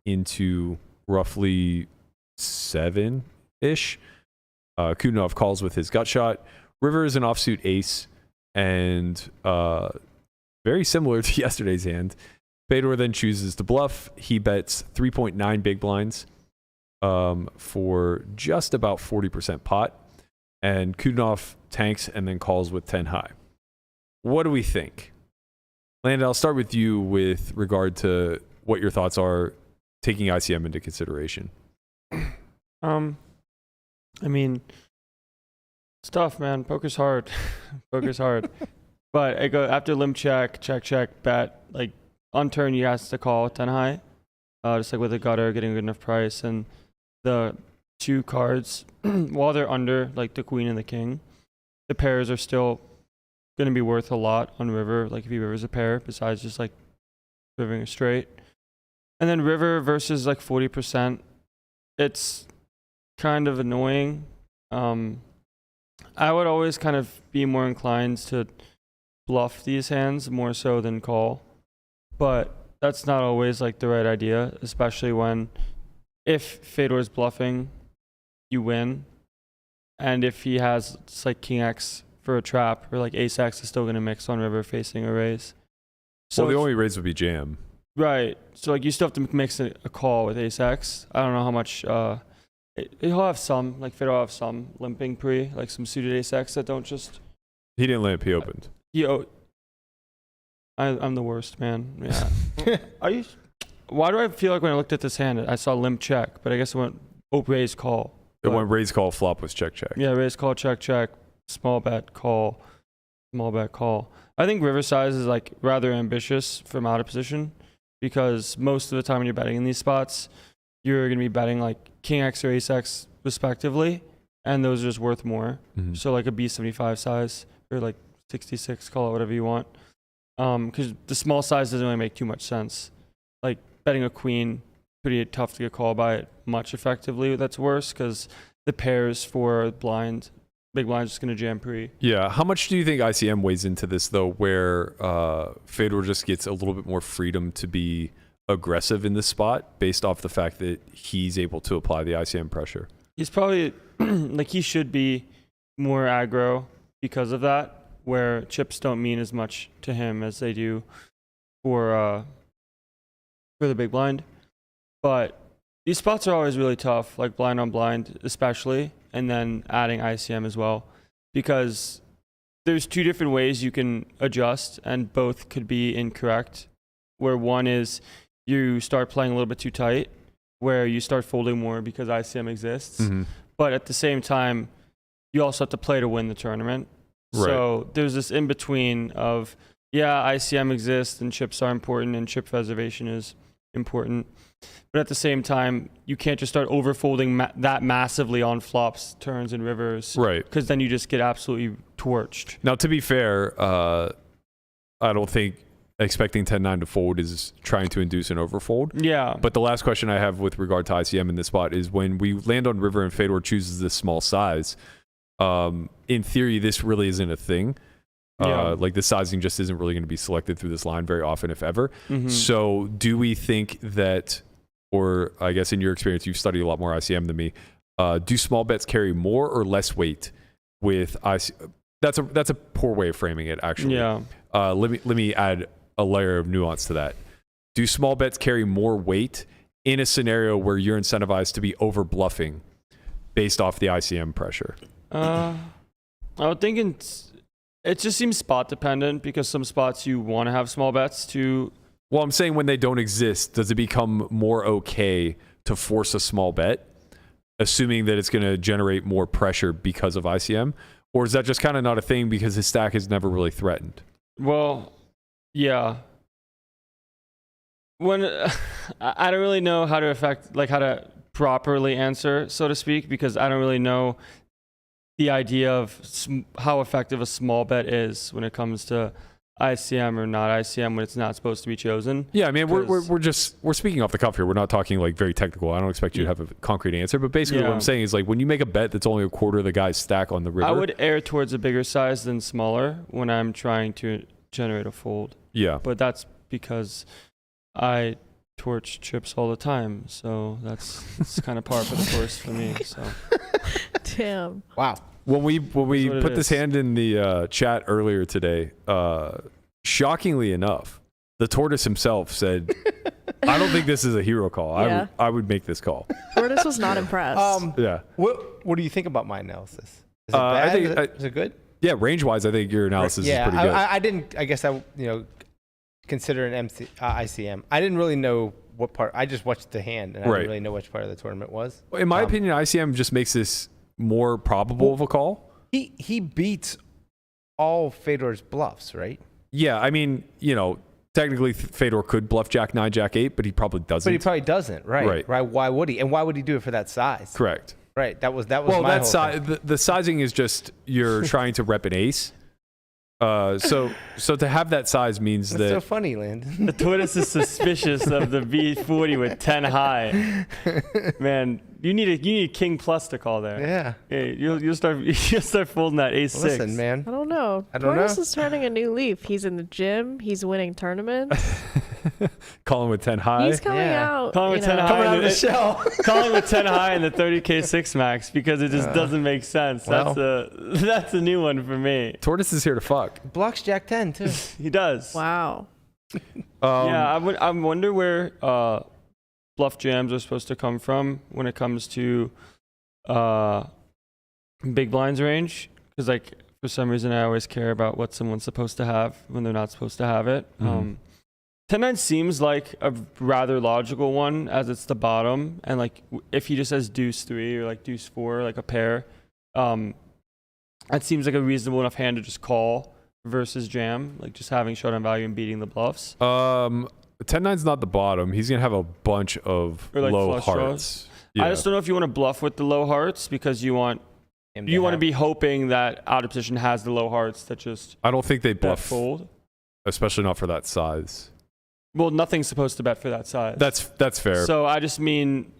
into roughly 7-ish. Kudinov calls with his gut shot. River is an offsuit ace, and very similar to yesterday's hand. Fedor then chooses to bluff. He bets 3.9 big blinds for just about 40% pot. And Kudinov tanks and then calls with 10 high. What do we think? Landon, I'll start with you with regard to what your thoughts are taking ICM into consideration. I mean, it's tough, man. Poker's hard. Poker's hard. But I go after limp check, check, check, bet. Like on turn, you have to call 10 high, just like with the gutter, getting a good enough price. And the 2 cards, while they're under like the queen and the king, the pairs are still going to be worth a lot on river. Like if he rivers a pair, besides just like rivering a straight. And then river versus like 40%, it's kind of annoying. I would always kind of be more inclined to bluff these hands more so than call, but that's not always like the right idea, especially when if Fedor's bluffing, you win, and if he has like King X for a trap or like Ace X is still going to mix on river facing a raise. So well, the only raise would be jam. Right. So like you still have to mix a call with Ace X. I don't know how much. He'll have some, like Fedor will have some limping pre, like some suited Ace X that don't just. He didn't limp. He opened. I'm the worst, man. Yeah. Are you? Why do I feel like when I looked at this hand, I saw limp check, but I guess it went raise call. It went raise call, flop was check, check. Yeah, raise call, check, check, small bet call, small bet call. I think river size is like rather ambitious from out of position, because most of the time when you're betting in these spots, you're going to be betting like King X or Ace X respectively, and those are just worth more. Mm-hmm. So like a B75 size or like 66, call it whatever you want. Because the small size doesn't really make too much sense. Like betting a queen, pretty tough to get called by it much effectively. That's worse because the pairs for big blind is just going to jam pre. Yeah. How much do you think ICM weighs into this, though, where Fedor just gets a little bit more freedom to be aggressive in this spot based off the fact that he's able to apply the ICM pressure? He's probably, like he should be more aggro because of that, where chips don't mean as much to him as they do for the big blind. But these spots are always really tough, like blind on blind especially, and then adding ICM as well, because there's 2 different ways you can adjust, and both could be incorrect, where one is you start playing a little bit too tight, where you start folding more because ICM exists, but at the same time, you also have to play to win the tournament. Right. So there's this in-between of, yeah, ICM exists and chips are important and chip preservation is important. But at the same time, you can't just start overfolding that massively on flops, turns, and rivers. Right. Because then you just get absolutely torched. Now, to be fair, I don't think expecting 10-9 to fold is trying to induce an overfold. Yeah. But the last question I have with regard to ICM in this spot is when we land on river and Fedor chooses this small size, in theory, this really isn't a thing. Like the sizing just isn't really going to be selected through this line very often, if ever. So do we think that, or I guess in your experience, you've studied a lot more ICM than me, do small bets carry more or less weight with ICM? That's a poor way of framing it, actually. Yeah. Let me add a layer of nuance to that. Do small bets carry more weight in a scenario where you're incentivized to be over bluffing based off the ICM pressure? I would think it just seems spot dependent, because some spots you want to have small bets to. Well, I'm saying when they don't exist, does it become more okay to force a small bet, assuming that it's going to generate more pressure because of ICM? Or is that just kind of not a thing because his stack is never really threatened? Well, yeah. When I don't really know how to properly answer, so to speak, because I don't really know the idea of how effective a small bet is when it comes to ICM or not ICM when it's not supposed to be chosen. Yeah, I mean, we're speaking off the cuff here. We're not talking like very technical. I don't expect you to have a concrete answer, but basically what I'm saying is like when you make a bet that's only a quarter of the guy's stack on the river. I would err towards a bigger size than smaller when I'm trying to generate a fold. Yeah. But that's because I torch chips all the time, so it's kind of par for the course for me. So. Damn. Wow. When we put this hand in the chat earlier today, shockingly enough, the tortoise himself said, "I don't think this is a hero call. Yeah. I would make this call." Tortoise was not impressed. Yeah. What do you think about my analysis? Is it bad? Is it good? Yeah, range wise, I think your analysis is pretty good. I didn't. I guess I consider an ICM. I didn't really know what part. I just watched the hand, and I didn't really know which part of the tournament was. In my opinion, ICM just makes this more probable of a call. He beats all Fedor's bluffs, right? Yeah, I mean, technically Fedor could bluff Jack 9, Jack 8, but he probably doesn't. But he probably doesn't, right? Right. Why would he? And why would he do it for that size? Correct. Right. That was well, my that whole thing. the sizing is just you're trying to rep an ace. So to have that size means That's that so funny, Landon. The tortoise is suspicious of the B40 with 10 high. Man, you need king plus to call there. Yeah. Hey, you'll start folding that ace 6. Listen, man. I don't know. Tortoise is turning a new leaf. He's in the gym. He's winning tournaments. calling with 10 high. He's coming out. Calling with 10 high. Coming out of the shell. Calling with 10 high in the 30K 6 max because it just doesn't make sense. Well. That's a new one for me. Tortoise is here to fuck. Blocks Jack 10 too. He does. Wow. Yeah, I wonder where bluff jams are supposed to come from when it comes to big blinds range. Because like for some reason I always care about what someone's supposed to have when they're not supposed to have it. 10-9 seems like a rather logical one as it's the bottom, and like if he just has deuce 3 or like deuce 4, like a pair, that seems like a reasonable enough hand to just call versus jam, like just having showdown value and beating the bluffs. 10-9's not the bottom. He's gonna have a bunch of Or like low flush hearts. draws. Yeah. I just don't know if you want to bluff with the low hearts because you want to be hoping that out of position has the low hearts that just I don't think they bluff fold, especially not for that size. Well, nothing's supposed to bet for that size. That's fair. So I just mean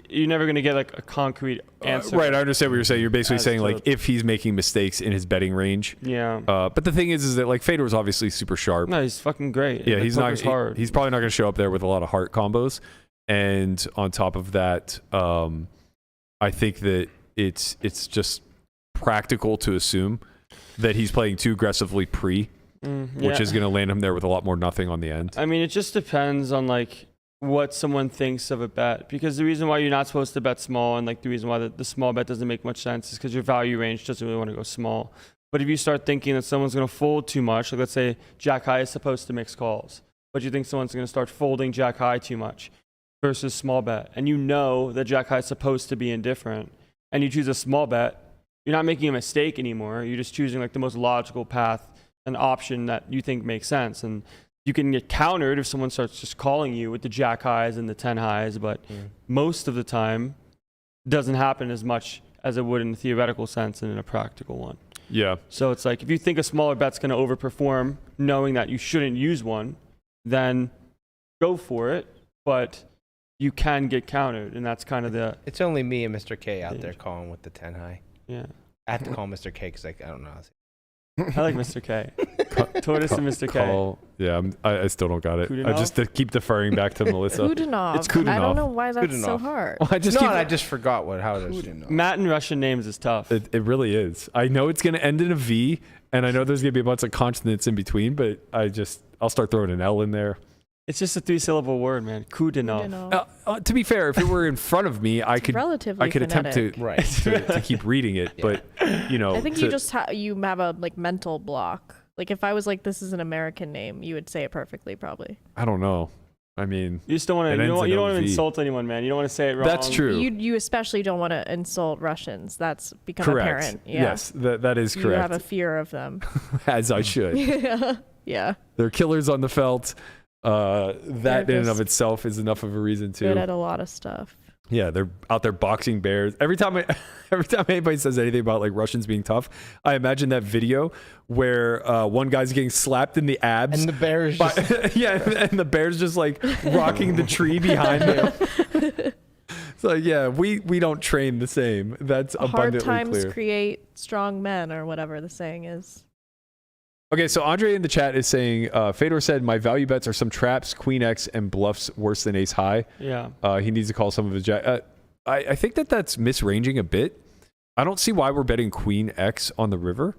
you're never going to get like a concrete answer. Right, I understand what you're saying. You're basically saying like if he's making mistakes in his betting range. Yeah. But the thing is that like Fedor's obviously super sharp. No, he's fucking great. Yeah, The he's not. poker's hard. He's probably not going to show up there with a lot of heart combos. And on top of that, I think that it's just practical to assume that he's playing too aggressively which is going to land him there with a lot more nothing on the end. I mean, it just depends on like what someone thinks of a bet, because the reason why you're not supposed to bet small and like the reason why the small bet doesn't make much sense is because your value range doesn't really want to go small. But if you start thinking that someone's going to fold too much, like let's say Jack High is supposed to mix calls, but you think someone's going to start folding Jack High too much versus small bet, and you know that Jack High is supposed to be indifferent, and you choose a small bet, you're not making a mistake anymore. You're just choosing like the most logical path, an option that you think makes sense. And you can get countered if someone starts just calling you with the Jack Highs and the 10 highs, but most of the time doesn't happen as much as it would in a theoretical sense and in a practical one. Yeah. So it's like if you think a smaller bet's going to overperform knowing that you shouldn't use one, then go for it, but you can get countered, and that's kind of the... It's only me and Mr. K out there calling with the 10 high. Yeah. I have to call Mr. K because I don't know. I like Mr. K. Tortoise and Mr. K. Yeah, I still don't got it. I Kudinov? just keep deferring back to Melissa. Kudinov. It's Kudinov. I don't know why that's so Kudinov. hard. Well, I just forgot how it is. Matt in Russian names is tough. It really is. I know it's going to end in a V, and I know there's going to be a bunch of consonants in between, but I'll start throwing an L in there. It's just a 3-syllable word, man. Kudinov. To be fair, if it were in front of me, I could attempt to Right. to keep reading it, but I think you just you have a mental block. Like if I was like, this is an American name, you would say it perfectly, probably. I don't know. I mean, You just don't want to. You don't want to insult anyone, man. You don't want to say it wrong. That's true. You especially don't want to insult Russians. That's become Correct. apparent. Yeah. Yes, that is correct. You have a fear of them. As I should. Yeah. They're killers on the felt. That in and of itself is enough of a reason to. Good at a lot of stuff. Yeah, they're out there boxing bears. Every time anybody says anything about like Russians being tough, I imagine that video where one guy's getting slapped in the abs, And the bear's and the bear's just like rocking the tree behind him. It's like, yeah, we don't train the same. That's Hard abundantly times clear. create strong men, or whatever the saying is. Okay, so Andre in the chat is saying, Fedor said, my value bets are some traps, queen X, and bluffs worse than ace high. Yeah. He needs to call some of his jack. I think that's misranging a bit. I don't see why we're betting queen X on the river.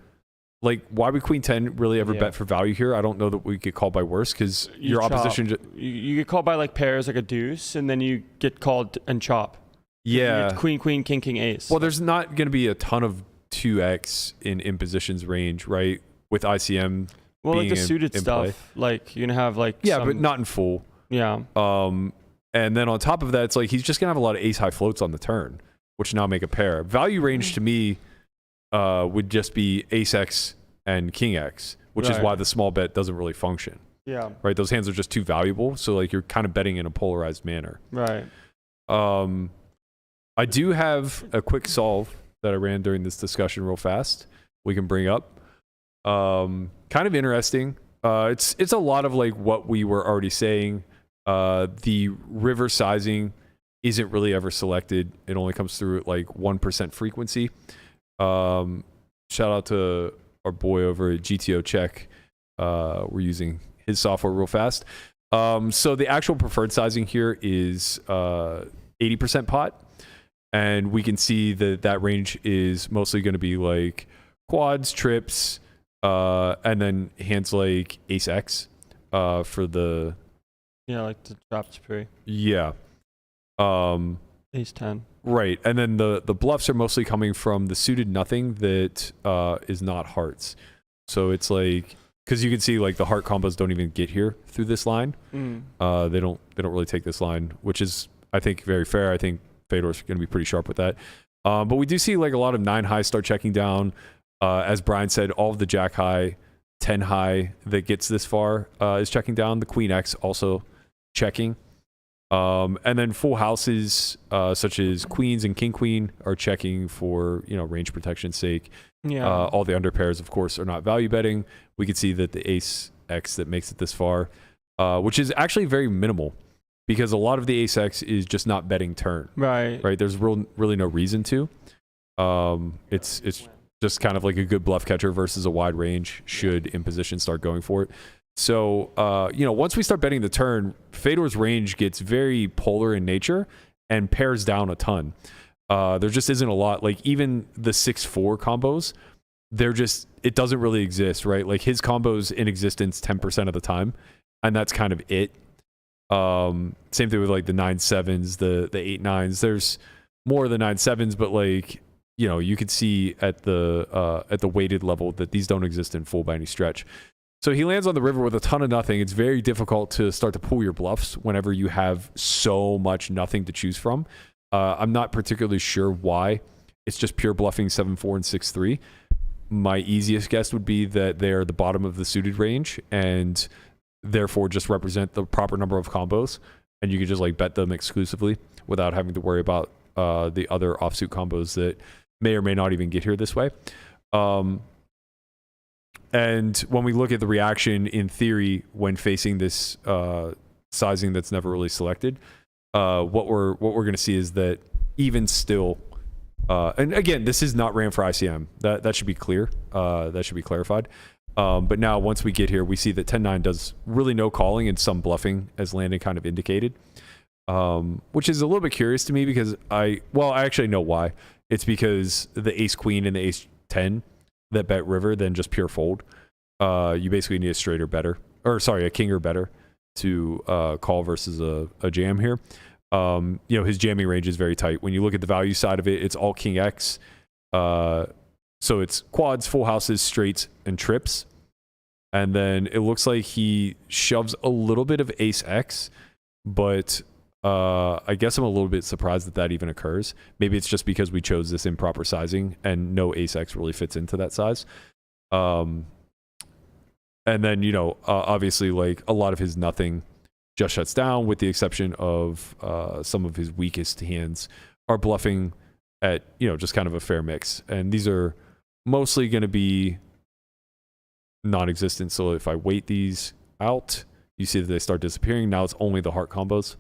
Like, why would queen 10 really ever bet for value here? I don't know that we get called by worse because your opposition... You get called by like pairs like a deuce, and then you get called and chop. Yeah. You get queen, queen, king, king, ace. Well, there's not going to be a ton of 2X in impositions range, right? With ICM well, being like the suited in stuff, play. like you're gonna have like but not in full. Yeah. And then on top of that, it's like he's just gonna have a lot of ace high floats on the turn, which now make a pair. Value range to me would just be ace X and king X, which is why the small bet doesn't really function. Yeah. Right. Those hands are just too valuable, so like you're kind of betting in a polarized manner. Right. I do have a quick solve that I ran during this discussion real fast. We can bring up. Kind of interesting. It's a lot of like what we were already saying. The river sizing isn't really ever selected. It only comes through at like 1% frequency. Shout out to our boy over at GTO Check. We're using his software real fast. So the actual preferred sizing here is 80% pot. And we can see that range is mostly going to be like quads, trips, and then hands like ace X for the... Yeah, like the dropped pre. Yeah. Ace 10. Right. And then the bluffs are mostly coming from the suited nothing that is not hearts. So it's like... Because you can see like the heart combos don't even get here through this line. They don't really take this line, which is, I think, very fair. I think Fedor's going to be pretty sharp with that. But we do see like a lot of 9 high start checking down. As Brian said, all of the jack high, 10 high that gets this far is checking down. The queen X also checking. And then full houses such as queens and king queen are checking for, range protection's sake. Yeah. All the under pairs, of course, are not value betting. We can see that the ace X that makes it this far, which is actually very minimal because a lot of the ace X is just not betting turn. Right. There's really no reason to. It's just kind of like a good bluff catcher versus a wide range should imposition start going for it. So, once we start betting the turn, Fedor's range gets very polar in nature and pairs down a ton. There just isn't a lot. Like even the 6-4 combos, it doesn't really exist, right? Like his combos in existence 10% of the time, and that's kind of it. Same thing with like the 9-7s, the 8-9s. There's more of the 9-7s, but like, you could see at the weighted level that these don't exist in full by any stretch. So he lands on the river with a ton of nothing. It's very difficult to start to pull your bluffs whenever you have so much nothing to choose from. I'm not particularly sure why. It's just pure bluffing 7-4 and 6-3. My easiest guess would be that they're the bottom of the suited range and therefore just represent the proper number of combos, and you can just like bet them exclusively without having to worry about the other offsuit combos that may or may not even get here this way. And when we look at the reaction in theory when facing this sizing that's never really selected, what we're going to see is that even still, And again, this is not ran for ICM. That should be clear. That should be clarified. But now once we get here, we see that 10-9 does really no calling and some bluffing, as Landon kind of indicated, which is a little bit curious to me because I actually know why. It's because the ace queen and the ace 10 that bet river then just pure fold. You basically need a straight or better, a king or better to call versus a jam here. His jamming range is very tight. When you look at the value side of it, it's all king X. So it's quads, full houses, straights, and trips. And then it looks like he shoves a little bit of ace X, but I guess I'm a little bit surprised that even occurs. Maybe it's just because we chose this improper sizing and no ace X really fits into that size. And then, obviously, like a lot of his nothing just shuts down, with the exception of some of his weakest hands are bluffing at, just kind of a fair mix. And these are mostly going to be non-existent. So if I wait these out, you see that they start disappearing. Now it's only the heart combos,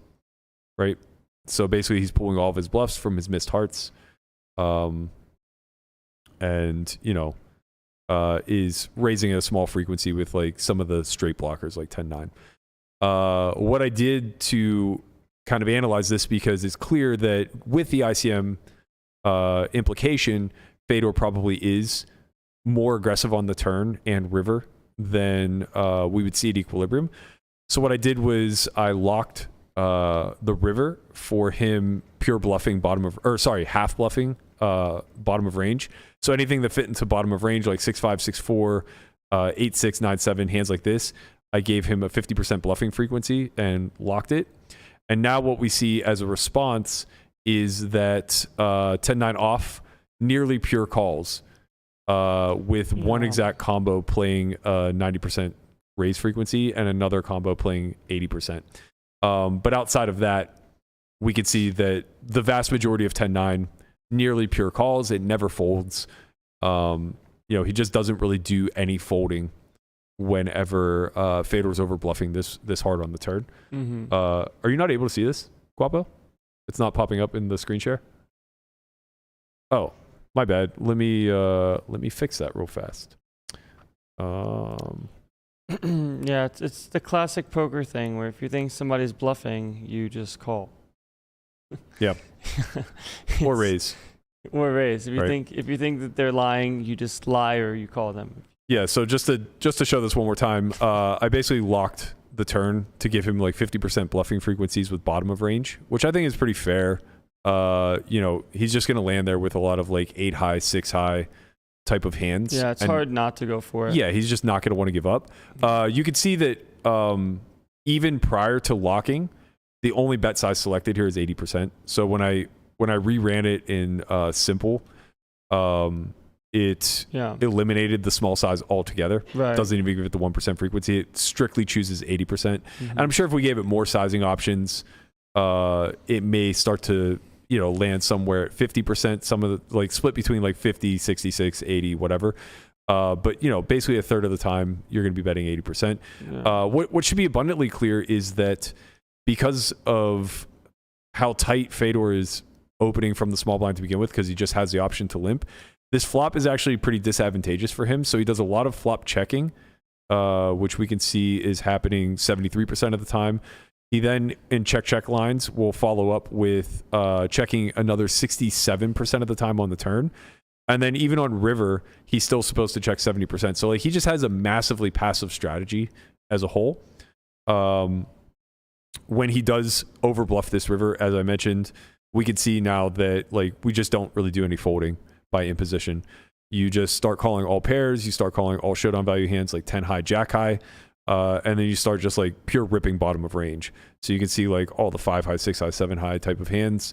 right? So basically he's pulling all of his bluffs from his missed hearts. Is raising at a small frequency with like some of the straight blockers like 10-9. What I did to kind of analyze this, because it's clear that with the ICM implication, Fedor probably is more aggressive on the turn and river than we would see at equilibrium. So what I did was I locked the river for him pure bluffing half bluffing bottom of range. So anything that fit into bottom of range, like 6-5, 6-4, 8-6, 9-7, hands like this, I gave him a 50% bluffing frequency and locked it. And now what we see as a response is that 10-9 off, nearly pure calls, with one exact combo playing 90% raise frequency and another combo playing 80%. But outside of that, we can see that the vast majority of 10-9 nearly pure calls. It never folds. He just doesn't really do any folding whenever Fedor's over bluffing this hard on the turn. Mm-hmm. Are you not able to see this, Guapo? It's not popping up in the screen share. Oh, my bad. Let me fix that real fast. Yeah, it's the classic poker thing where if you think somebody's bluffing, you just call. Yeah. Or raise. Or raise. If you think that they're lying, you just lie or you call them. Yeah, so just to show this one more time, I basically locked the turn to give him like 50% bluffing frequencies with bottom of range, which I think is pretty fair. He's just going to land there with a lot of like 8 high, 6 high type of hands. Yeah, it's hard not to go for it. Yeah, he's just not going to want to give up. You can see that even prior to locking, the only bet size selected here is 80%. So when I reran it in simple, it eliminated the small size altogether. Right. Doesn't even give it the 1% frequency. It strictly chooses 80%. Mm-hmm. And I'm sure if we gave it more sizing options, it may start to land somewhere at 50%. Some of the like split between like 50, 66, 80, whatever. But basically a third of the time you're going to be betting 80%. Yeah. What should be abundantly clear is that because of how tight Fedor is opening from the small blind to begin with, because he just has the option to limp, this flop is actually pretty disadvantageous for him. So he does a lot of flop checking, which we can see is happening 73% of the time. He then, in check lines, will follow up with checking another 67% of the time on the turn. And then even on river, he's still supposed to check 70%. So like he just has a massively passive strategy as a whole. When he does overbluff this river, as I mentioned, we can see now that like we just don't really do any folding by imposition. You just start calling all pairs. You start calling all showdown value hands like 10 high, jack high. And then you start just like pure ripping bottom of range. So you can see like all the 5 high, 6 high, 7 high type of hands.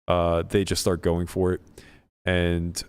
They just start going for it. And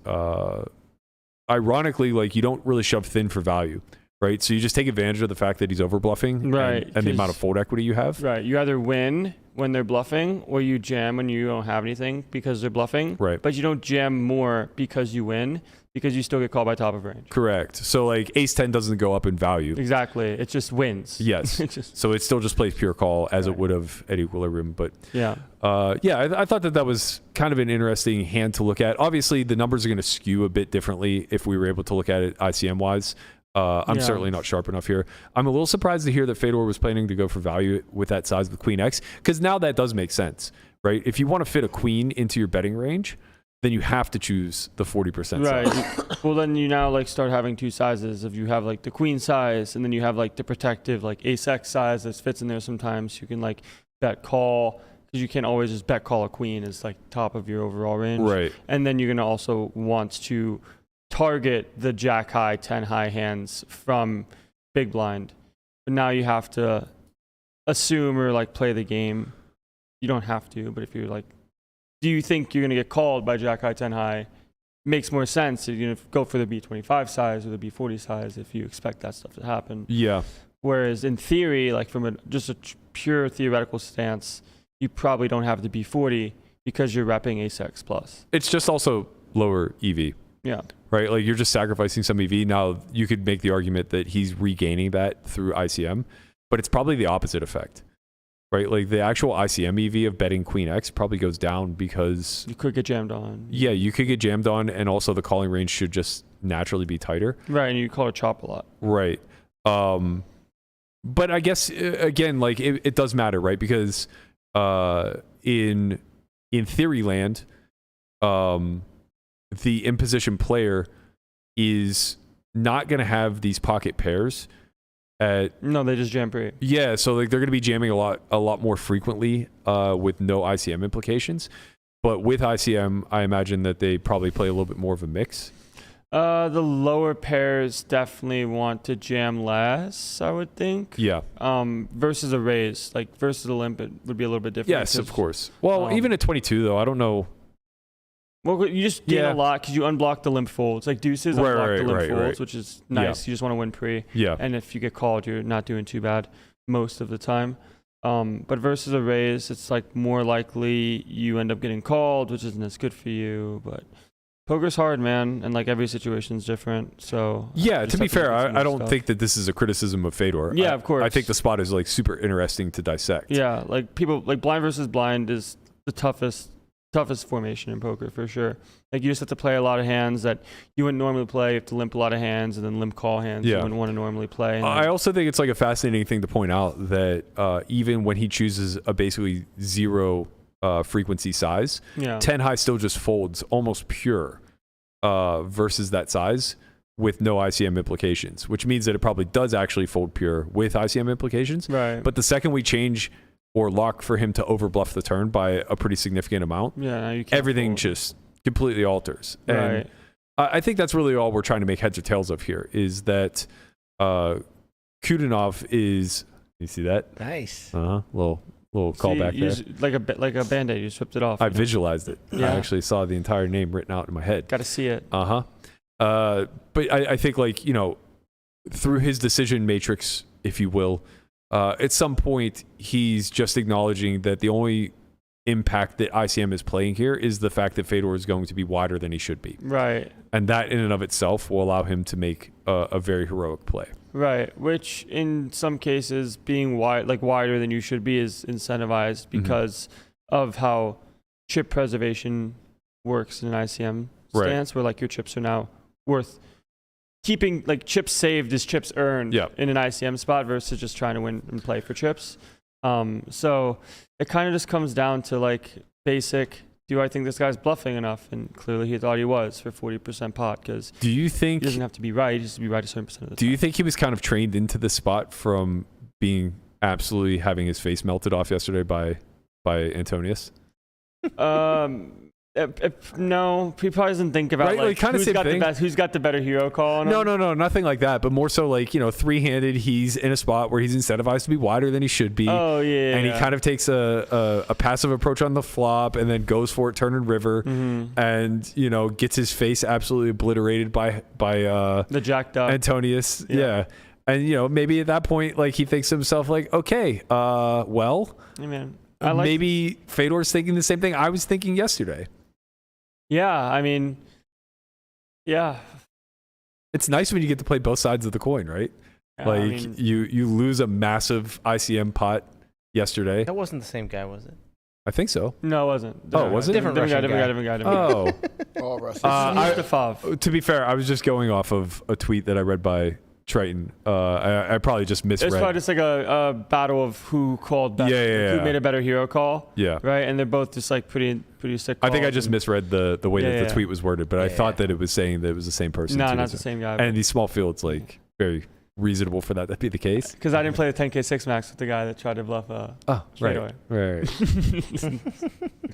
ironically, like you don't really shove thin for value, right? So you just take advantage of the fact that he's over bluffing, Right, and the amount of fold equity you have. Right. You either win when they're bluffing, or you jam when you don't have anything because they're bluffing. Right. But you don't jam more because you win, because you still get called by top of range. Correct. So like ace 10 doesn't go up in value. Exactly. It just wins. Yes. So it still just plays pure call as it would have at equilibrium. But yeah, I thought that was kind of an interesting hand to look at. Obviously, the numbers are going to skew a bit differently if we were able to look at it ICM wise. I'm certainly not sharp enough here. I'm a little surprised to hear that Fedor was planning to go for value with that size with Queen X, because now that does make sense, right? If you want to fit a queen into your betting range, then you have to choose the 40% right. size. Well, then you now like start having two sizes. If you have like the queen size, and then you have like the protective like ace X size that fits in there sometimes. You can like bet call, because you can't always just bet call a queen as like top of your overall range. Right. And then you're gonna also want to target the jack high, 10 high hands from big blind. But now you have to assume or like play the game. You don't have to, but if you're like, do you think you're going to get called by jack high, 10 high? Makes more sense. You're going to go for the B25 size or the B40 size if you expect that stuff to happen. Yeah. Whereas in theory, like from just a pure theoretical stance, you probably don't have the B40 because you're repping ace X plus. It's just also lower EV. Yeah. Right? Like you're just sacrificing some EV. Now you could make the argument that he's regaining that through ICM, but it's probably the opposite effect. Right? Like the actual ICM EV of betting Queen X probably goes down because you could get jammed on. Yeah, you could get jammed on, and also the calling range should just naturally be tighter. Right, and you call it chop a lot. Right. But I guess again, like it does matter, right? Because in theory land, the imposition player is not going to have these pocket pairs. No, they just jam pre. Yeah, so like they're going to be jamming a lot more frequently with no ICM implications. But with ICM, I imagine that they probably play a little bit more of a mix. The lower pairs definitely want to jam less, I would think. Yeah. Versus a raise, like versus a limp, it would be a little bit different. Yes, of course. Well, even at 22 though, I don't know. Well, you just gain a lot because you unblock the limp folds. Like deuces unblock the limp folds, which is nice. You just want to win pre. Yeah. And if you get called, you're not doing too bad most of the time. But versus a raise, it's like more likely you end up getting called, which isn't as good for you. But poker's hard, man, and like every situation's different. So yeah, to be fair, I don't think that this is a criticism of Fedor. Yeah, of course. I think the spot is like super interesting to dissect. Yeah, like people like blind versus blind is the toughest formation in poker for sure. Like you just have to play a lot of hands that you wouldn't normally play. You have to limp a lot of hands and then limp call hands you wouldn't want to normally play. I also think it's like a fascinating thing to point out that even when he chooses a basically zero frequency size, 10 high still just folds almost pure versus that size with no ICM implications, which means that it probably does actually fold pure with ICM implications. Right. But the second we change or lock for him to overbluff the turn by a pretty significant amount, everything just completely alters. Right. And I think that's really all we're trying to make heads or tails of here is that Kudanov is, you see that? Nice. Little callback there. Like a Band-Aid, you just whipped it off. I visualized it. Yeah. I actually saw the entire name written out in my head. Got to see it. But I think like, through his decision matrix, if you will, at some point he's just acknowledging that the only impact that ICM is playing here is the fact that Fedor is going to be wider than he should be. Right. And that in and of itself will allow him to make a very heroic play. Right. Which in some cases being wider than you should be is incentivized because of how chip preservation works in an ICM stance, where like your chips are now worth keeping, like chips saved is chips earned in an ICM spot versus just trying to win and play for chips. So it kind of just comes down to like basic, do I think this guy's bluffing enough? And clearly he thought he was for 40% pot, because do you think he doesn't have to be right, he just has to be right a certain percent of the time. Do you think he was kind of trained into the spot from being absolutely having his face melted off yesterday by Antonius? No, he probably doesn't think about like kind of who's got the better hero call. No, nothing like that. But more so like, three-handed, he's in a spot where he's incentivized to be wider than he should be. Oh, yeah. And he kind of takes a passive approach on the flop and then goes for it turn and river and, gets his face absolutely obliterated by the jacked up Antonius. Yeah. And maybe at that point, like he thinks to himself, like, okay, well, Hey, man. maybe Fedor's thinking the same thing I was thinking yesterday. Yeah, I mean, yeah. It's nice when you get to play both sides of the coin, right? Yeah, Like I mean, you lose a massive ICM pot yesterday. That wasn't the same guy, was it? I think so. no, it wasn't. Oh, was it? Different Different Russian guy. Oh, All Russians. Mustafa. to be fair, I was just going off of a tweet that I read by Triton. I probably just misread. It's probably just like a battle of who called better, Yeah. who made a better hero call. Yeah. Right, and they're both just like pretty sick. I think I calls just and- misread the way that the Yeah. tweet was worded, but I Yeah. thought that it was saying that it was the same person. No, too, not so- the same guy. And these small fields, like, very reasonable for that to be the case. Because I didn't play the 10K 6 max with the guy that tried to bluff. Oh, straight right. away. Right.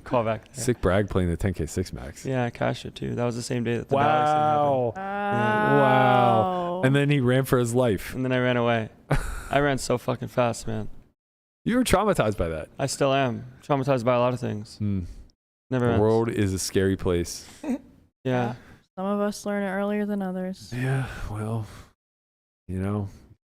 Call back. there. Sick brag playing the 10K 6 max. Yeah, I cashed it too. That was the same day that the Dallas thing happened. Wow. And then he ran for his life. And then I ran away. I ran so fucking fast, man. You were traumatized by that. I still am traumatized by a lot of things. Never The ends. world is a scary place. Yeah. Some of us learn it earlier than others. Yeah, well,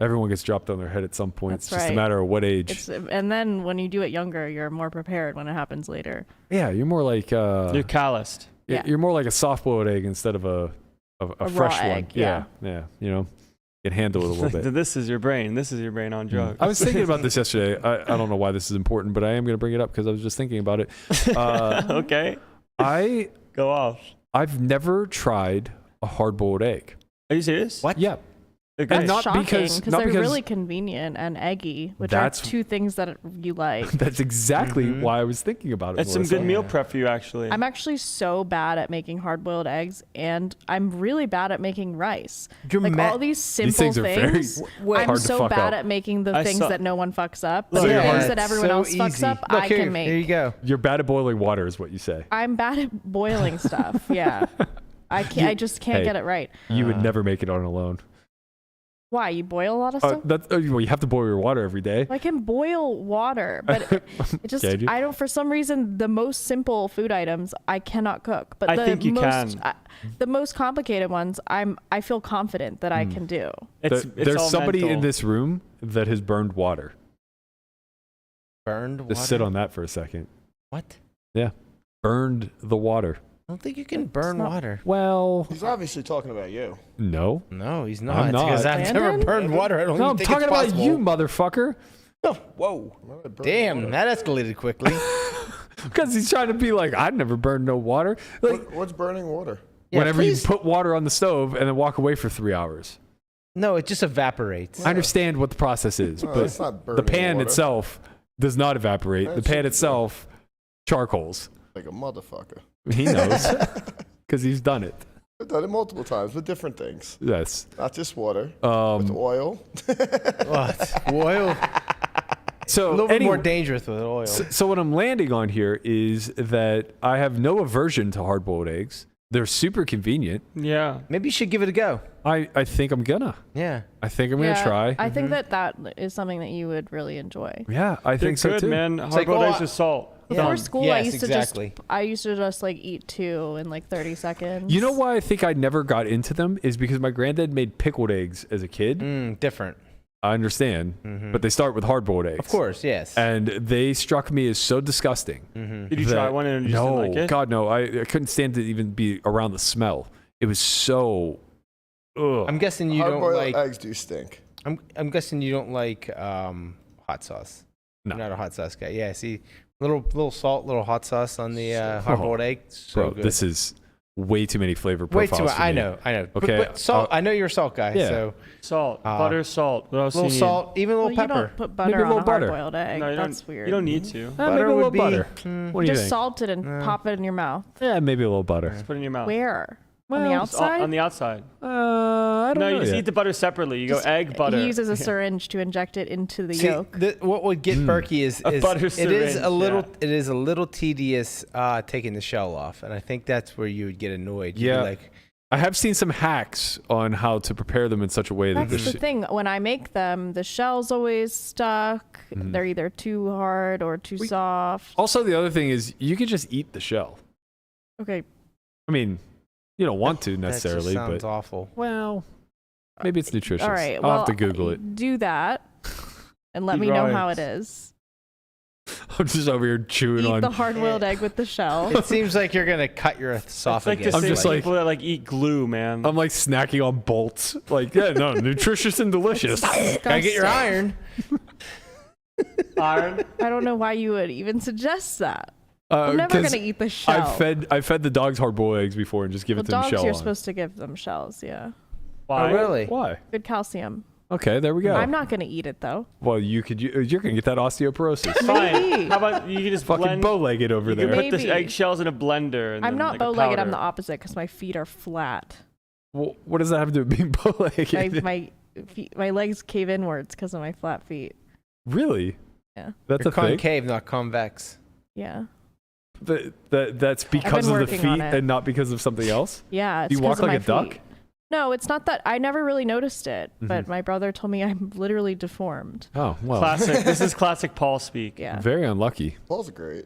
everyone gets dropped on their head at some point. That's It's just a right. matter of what age. And then when you do it younger, you're more prepared when it happens later. Yeah, you're more like You're calloused. Yeah. you're more like a soft-boiled egg instead of a A fresh raw one. egg, Yeah, can handle it a little bit. This is your brain. This is your brain on drugs. I was thinking about this yesterday. I don't know why this is important, but I am going to bring it up because I was just thinking about it. Okay. Go off. I've never tried a hard-boiled egg. Are you serious? What? Yeah. That's And not shocking because they're really convenient and eggy, which are That's- two things that you like. That's exactly why I was thinking about it. It's some Melissa. good meal prep for you, actually. I'm actually so bad at making hard-boiled eggs, and I'm really bad at making rice. You're Like ma- all these simple things are very I'm hard to so fuck bad up. at making the I things saw- that no one fucks up. Look, But the yeah, things that everyone so else fucks easy. up, Look, I here, can make. There you go. You're bad at boiling water, is what you say. I'm bad at boiling stuff. Yeah, I can't. I just can't Hey, get it right. You would never make it on alone. Why? You boil a lot of stuff? Well, you have to boil your water every day. I can boil water, but it just Can you? I don't. For some reason, the most simple food items I cannot cook. But I the think you most, can. The most complicated ones, I feel confident that I can do. There's all somebody in mental. this room that has burned water. Burned water. Just sit on that for a second. What? Yeah. Burned the water. I don't think you can burn water. Well, He's obviously talking about you. no. No, he's not. I'm not. Because I've never Landon? burned water. I don't No, even I'm think talking it's about possible. you, motherfucker. Oh, whoa. Damn, that escalated quickly. Because he's trying to be like, I'd never burned no water. Like, What's burning water? Yeah, whenever please. you put water on the stove and then walk away for 3 hours. No, it just evaporates. I understand what the process is, No, but it's not the burning pan water. itself does not evaporate. The That pan shit- itself charcoals. Like a motherfucker. He knows because he's done it. I've done it multiple times with different things. Yes. Not just water. With oil. What? Oil? So A little bit anyway- more dangerous with oil. So what I'm landing on here is that I have no aversion to hard-boiled eggs. They're super convenient. Yeah. Maybe you should give it a go. I think I'm gonna. Yeah. I think I'm gonna Yeah, try. I think that is something that you would really enjoy. Yeah, I They're think so good, too. man. like, Hard-boiled oh, eggs with salt. Before Done. school, Yes, I used exactly. to just like eat 2 in like 30 seconds. You know why I think I never got into them is because my granddad made pickled eggs as a kid. Different. I understand, but they start with hard-boiled eggs. Of course, yes. And they struck me as so disgusting. Did you try that- one and you just no, didn't like it? God, no. I couldn't stand to even be around the smell. It was so. Ugh. I'm guessing you don't Hard-boiled like. eggs do stink. I'm guessing you don't like hot sauce. No. You're not a hot sauce guy. Yeah. See, little salt, little hot sauce on the hard-boiled egg. So Bro, good. this is way too many flavor way profiles. too much. for I me. know. Okay, But salt. I know you're a salt guy. yeah. So Salt, butter, salt. What else a little do you salt, even a Well, little you pepper. don't put butter Maybe a on little a butter. hard-boiled egg. need? No, you That's don't, weird. You don't need to. Maybe Butter a little would be- butter. Mm. What do you Just think? salt it and pop it in your mouth. Yeah, maybe a little butter. Just put it in your mouth. Where? On the Well, outside? On the outside. I don't No, know you just yet. eat the butter separately. You go egg, butter. He uses a syringe to inject it into the See, yolk. what would get Berkey is butter it is syringe, a little yeah. it is a little tedious taking the shell off, and I think that's where you would get annoyed. You'd be Yeah. like, I have seen some hacks on how to prepare them in such a way that That's the thing. When I make them, the shell's always stuck. Mm-hmm. They're either too hard or too soft. Also, the other thing is you can just eat the shell. Okay. I mean, you don't want to that just necessarily, sounds but awful. well, Maybe it's nutritious. All right. I'll have to Google it. Do that and let me know how it is. I'm just over here chewing Eat on the hard-boiled egg with the shell. It seems like you're gonna cut your esophagus. It's like the I'm same just like- people that like eat glue, man. I'm like snacking on bolts. Like, yeah, no, nutritious and delicious. Gotta get your iron. Iron. I don't know why you would even suggest that. I'm never 'cause gonna eat the shell. I fed the dogs hard-boiled eggs before and just give it to them dogs, shell you're on. supposed to give them shells. Yeah. Why? Oh, really? Why? Good calcium. Okay, there we go. I'm not gonna eat it though. Well, you're gonna get that osteoporosis. Fine. Maybe. How about you can just Fucking blend? bow-legged over You can there. put the Maybe. eggshells in a blender. And I'm then, not like, a bow-legged. I'm powder. the opposite because my feet are flat. Well, what does that have to do with being bow-legged? My legs cave inwards because of my flat feet. Really? Yeah. That's You're a thing? concave, not convex. Yeah. That's because of the working feet on it. and not because of something else? Yeah. Do you it's walk 'cause of like my a duck? feet. No, it's not that. I never really noticed it, but my brother told me I'm literally deformed. Oh, well. Classic. This is classic Paul speak. Yeah. Very unlucky. Paul's great.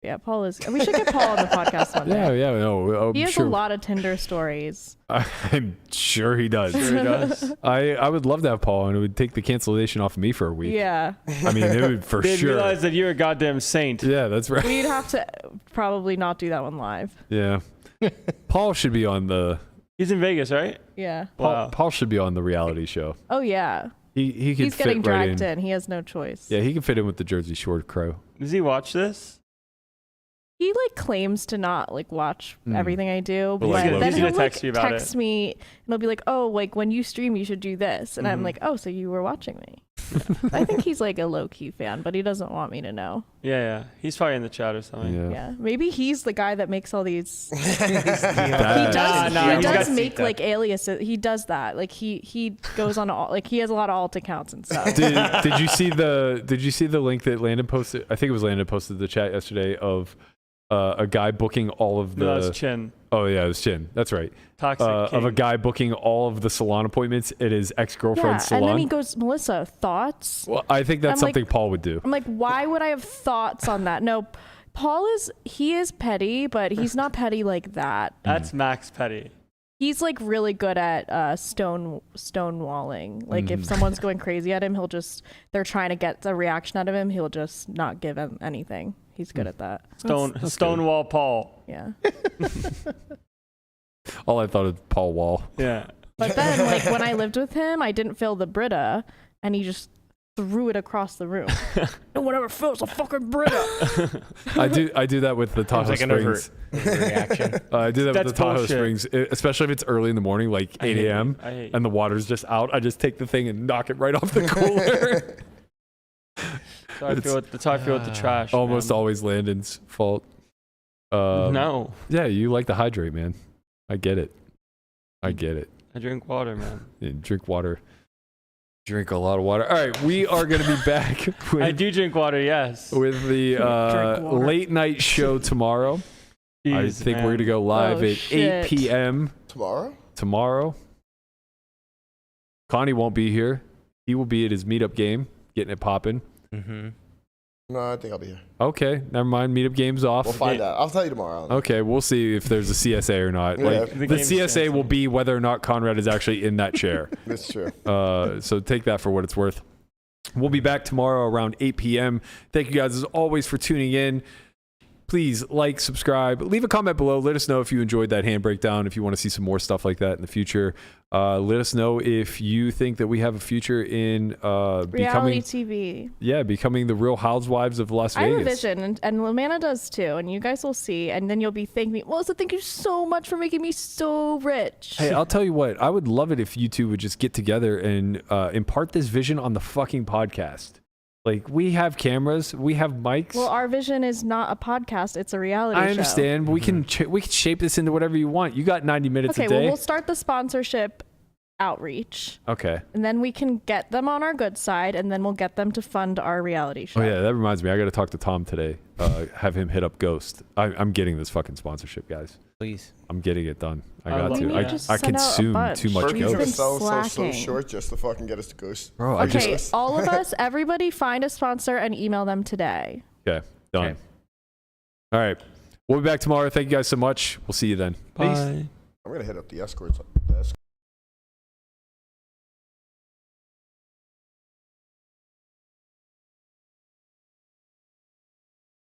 Yeah, Paul is. We should get Paul on the podcast one day. Yeah, no. I'm He has sure. a lot of Tinder stories. I'm sure he does. Sure he does. I would love to have Paul, and it would take the cancellation off of me for a week. Yeah. I mean, it would for They sure. realize that you're a goddamn saint. Yeah, that's right. We'd have to probably not do that one live. Yeah. Paul should be on the. He's in Vegas, right? Yeah. Wow. Paul should be on the reality show. Oh, yeah. He could He's fit getting right dragged in. in. He has no choice. Yeah, he can fit in with the Jersey Shore crew. Does he watch this? He like claims to not like watch everything I do, But, but like, then he's he'll gonna like text you about text me and he'll be like, "Oh, like when you stream, you should do this," and I'm like, "Oh, so you were watching me?" I think he's like a low key fan, but he doesn't want me to know. Yeah. He's probably in the chat or something. Yeah. Yeah, maybe he's the guy that makes all these. That- He he's does got make Sita. like aliases. He does that. Like he goes on all, like he has a lot of alt accounts and stuff. Did you see the link that Landon posted? I think it was Landon posted the chat yesterday of a guy booking all of the. No, that's Chin. Oh yeah, it was Chin. That's right. Toxic Of a King. guy booking all of the salon appointments at his ex-girlfriend's Yeah, and salon. then he goes, "Melissa, thoughts?" Well, I think that's I'm like- something Paul would do. I'm like, why would I have thoughts on that? No, Paul is petty, but he's not petty like that. That's Max Petty. He's like really good at stonewalling. Like if someone's going crazy at him, they're trying to get a reaction out of him, he'll just not give him anything. He's good at that. That's Stonewall Paul. Yeah. All I thought of Paul Wall. Yeah. But then like when I lived with him, I didn't fill the Brita and he just threw it across the room. No one ever fills a fucking Brita. I do that with the Tahoe Sounds like an Springs. reaction. I do that That's with the Tahoe bullshit. Springs, especially if it's early in the morning, like 8 hate a.m. it. I hate and the water's just out. I just take the thing and knock it right off the cooler. That's how I feel with the trash. Almost man. always Landon's fault. No. Yeah, you like to hydrate, man. I get it. I get it. I drink water, man. Yeah, drink water. Drink a lot of water. All right, we are going to be back I with, do drink water, yes. with the Drink water. late night show tomorrow. I Jeez, think man. we're going to go live Oh, at shit. 8 p.m. Tomorrow? Connie won't be here. He will be at his meetup game, getting it popping. Mm-hmm. No, I think I'll be here. Okay, never mind. Meetup game's off. We'll find out. I'll tell you tomorrow. Okay, we'll see if there's a CSA or not. Yeah. Like The the game's CSA will canceled. be whether or not Conrad is actually in that chair. That's true. So take that for what it's worth. We'll be back tomorrow around 8 p.m. Thank you guys as always for tuning in. Please like, subscribe, leave a comment below. Let us know if you enjoyed that hand breakdown, if you want to see some more stuff like that in the future. Let us know if you think that we have a future in Reality TV. becoming the Real Housewives of Las I have a Vegas. vision, and Lamanna does too, and you guys will see, and then you'll be thanking me. Melissa, thank you so much for making me so rich. Hey, I'll tell you what. I would love it if you two would just get together and impart this vision on the fucking podcast. Like, we have cameras, we have mics. Well, our vision is not a podcast; it's a reality show. I understand, but we can shape this into whatever you want. You got 90 minutes Okay, a day. well, we'll start the sponsorship outreach, Okay. and then we can get them on our good side, and then we'll get them to fund our reality show. Oh yeah, that reminds me. I got to talk to Tom today. Have him hit up Ghost. I'm getting this fucking sponsorship, guys. Please. I'm getting it done. I I got love to. it. I, Just I send out a consume bunch. too much We've Berkey's been gonna Ghost. sell so slacking. short just to fucking get us to Ghost. Bro, I Okay, just all of us, everybody, find a sponsor and email them today. okay done. Okay. All right, we'll be back tomorrow. Thank you guys so much. We'll see you then. Bye. I'm gonna hit up the escorts.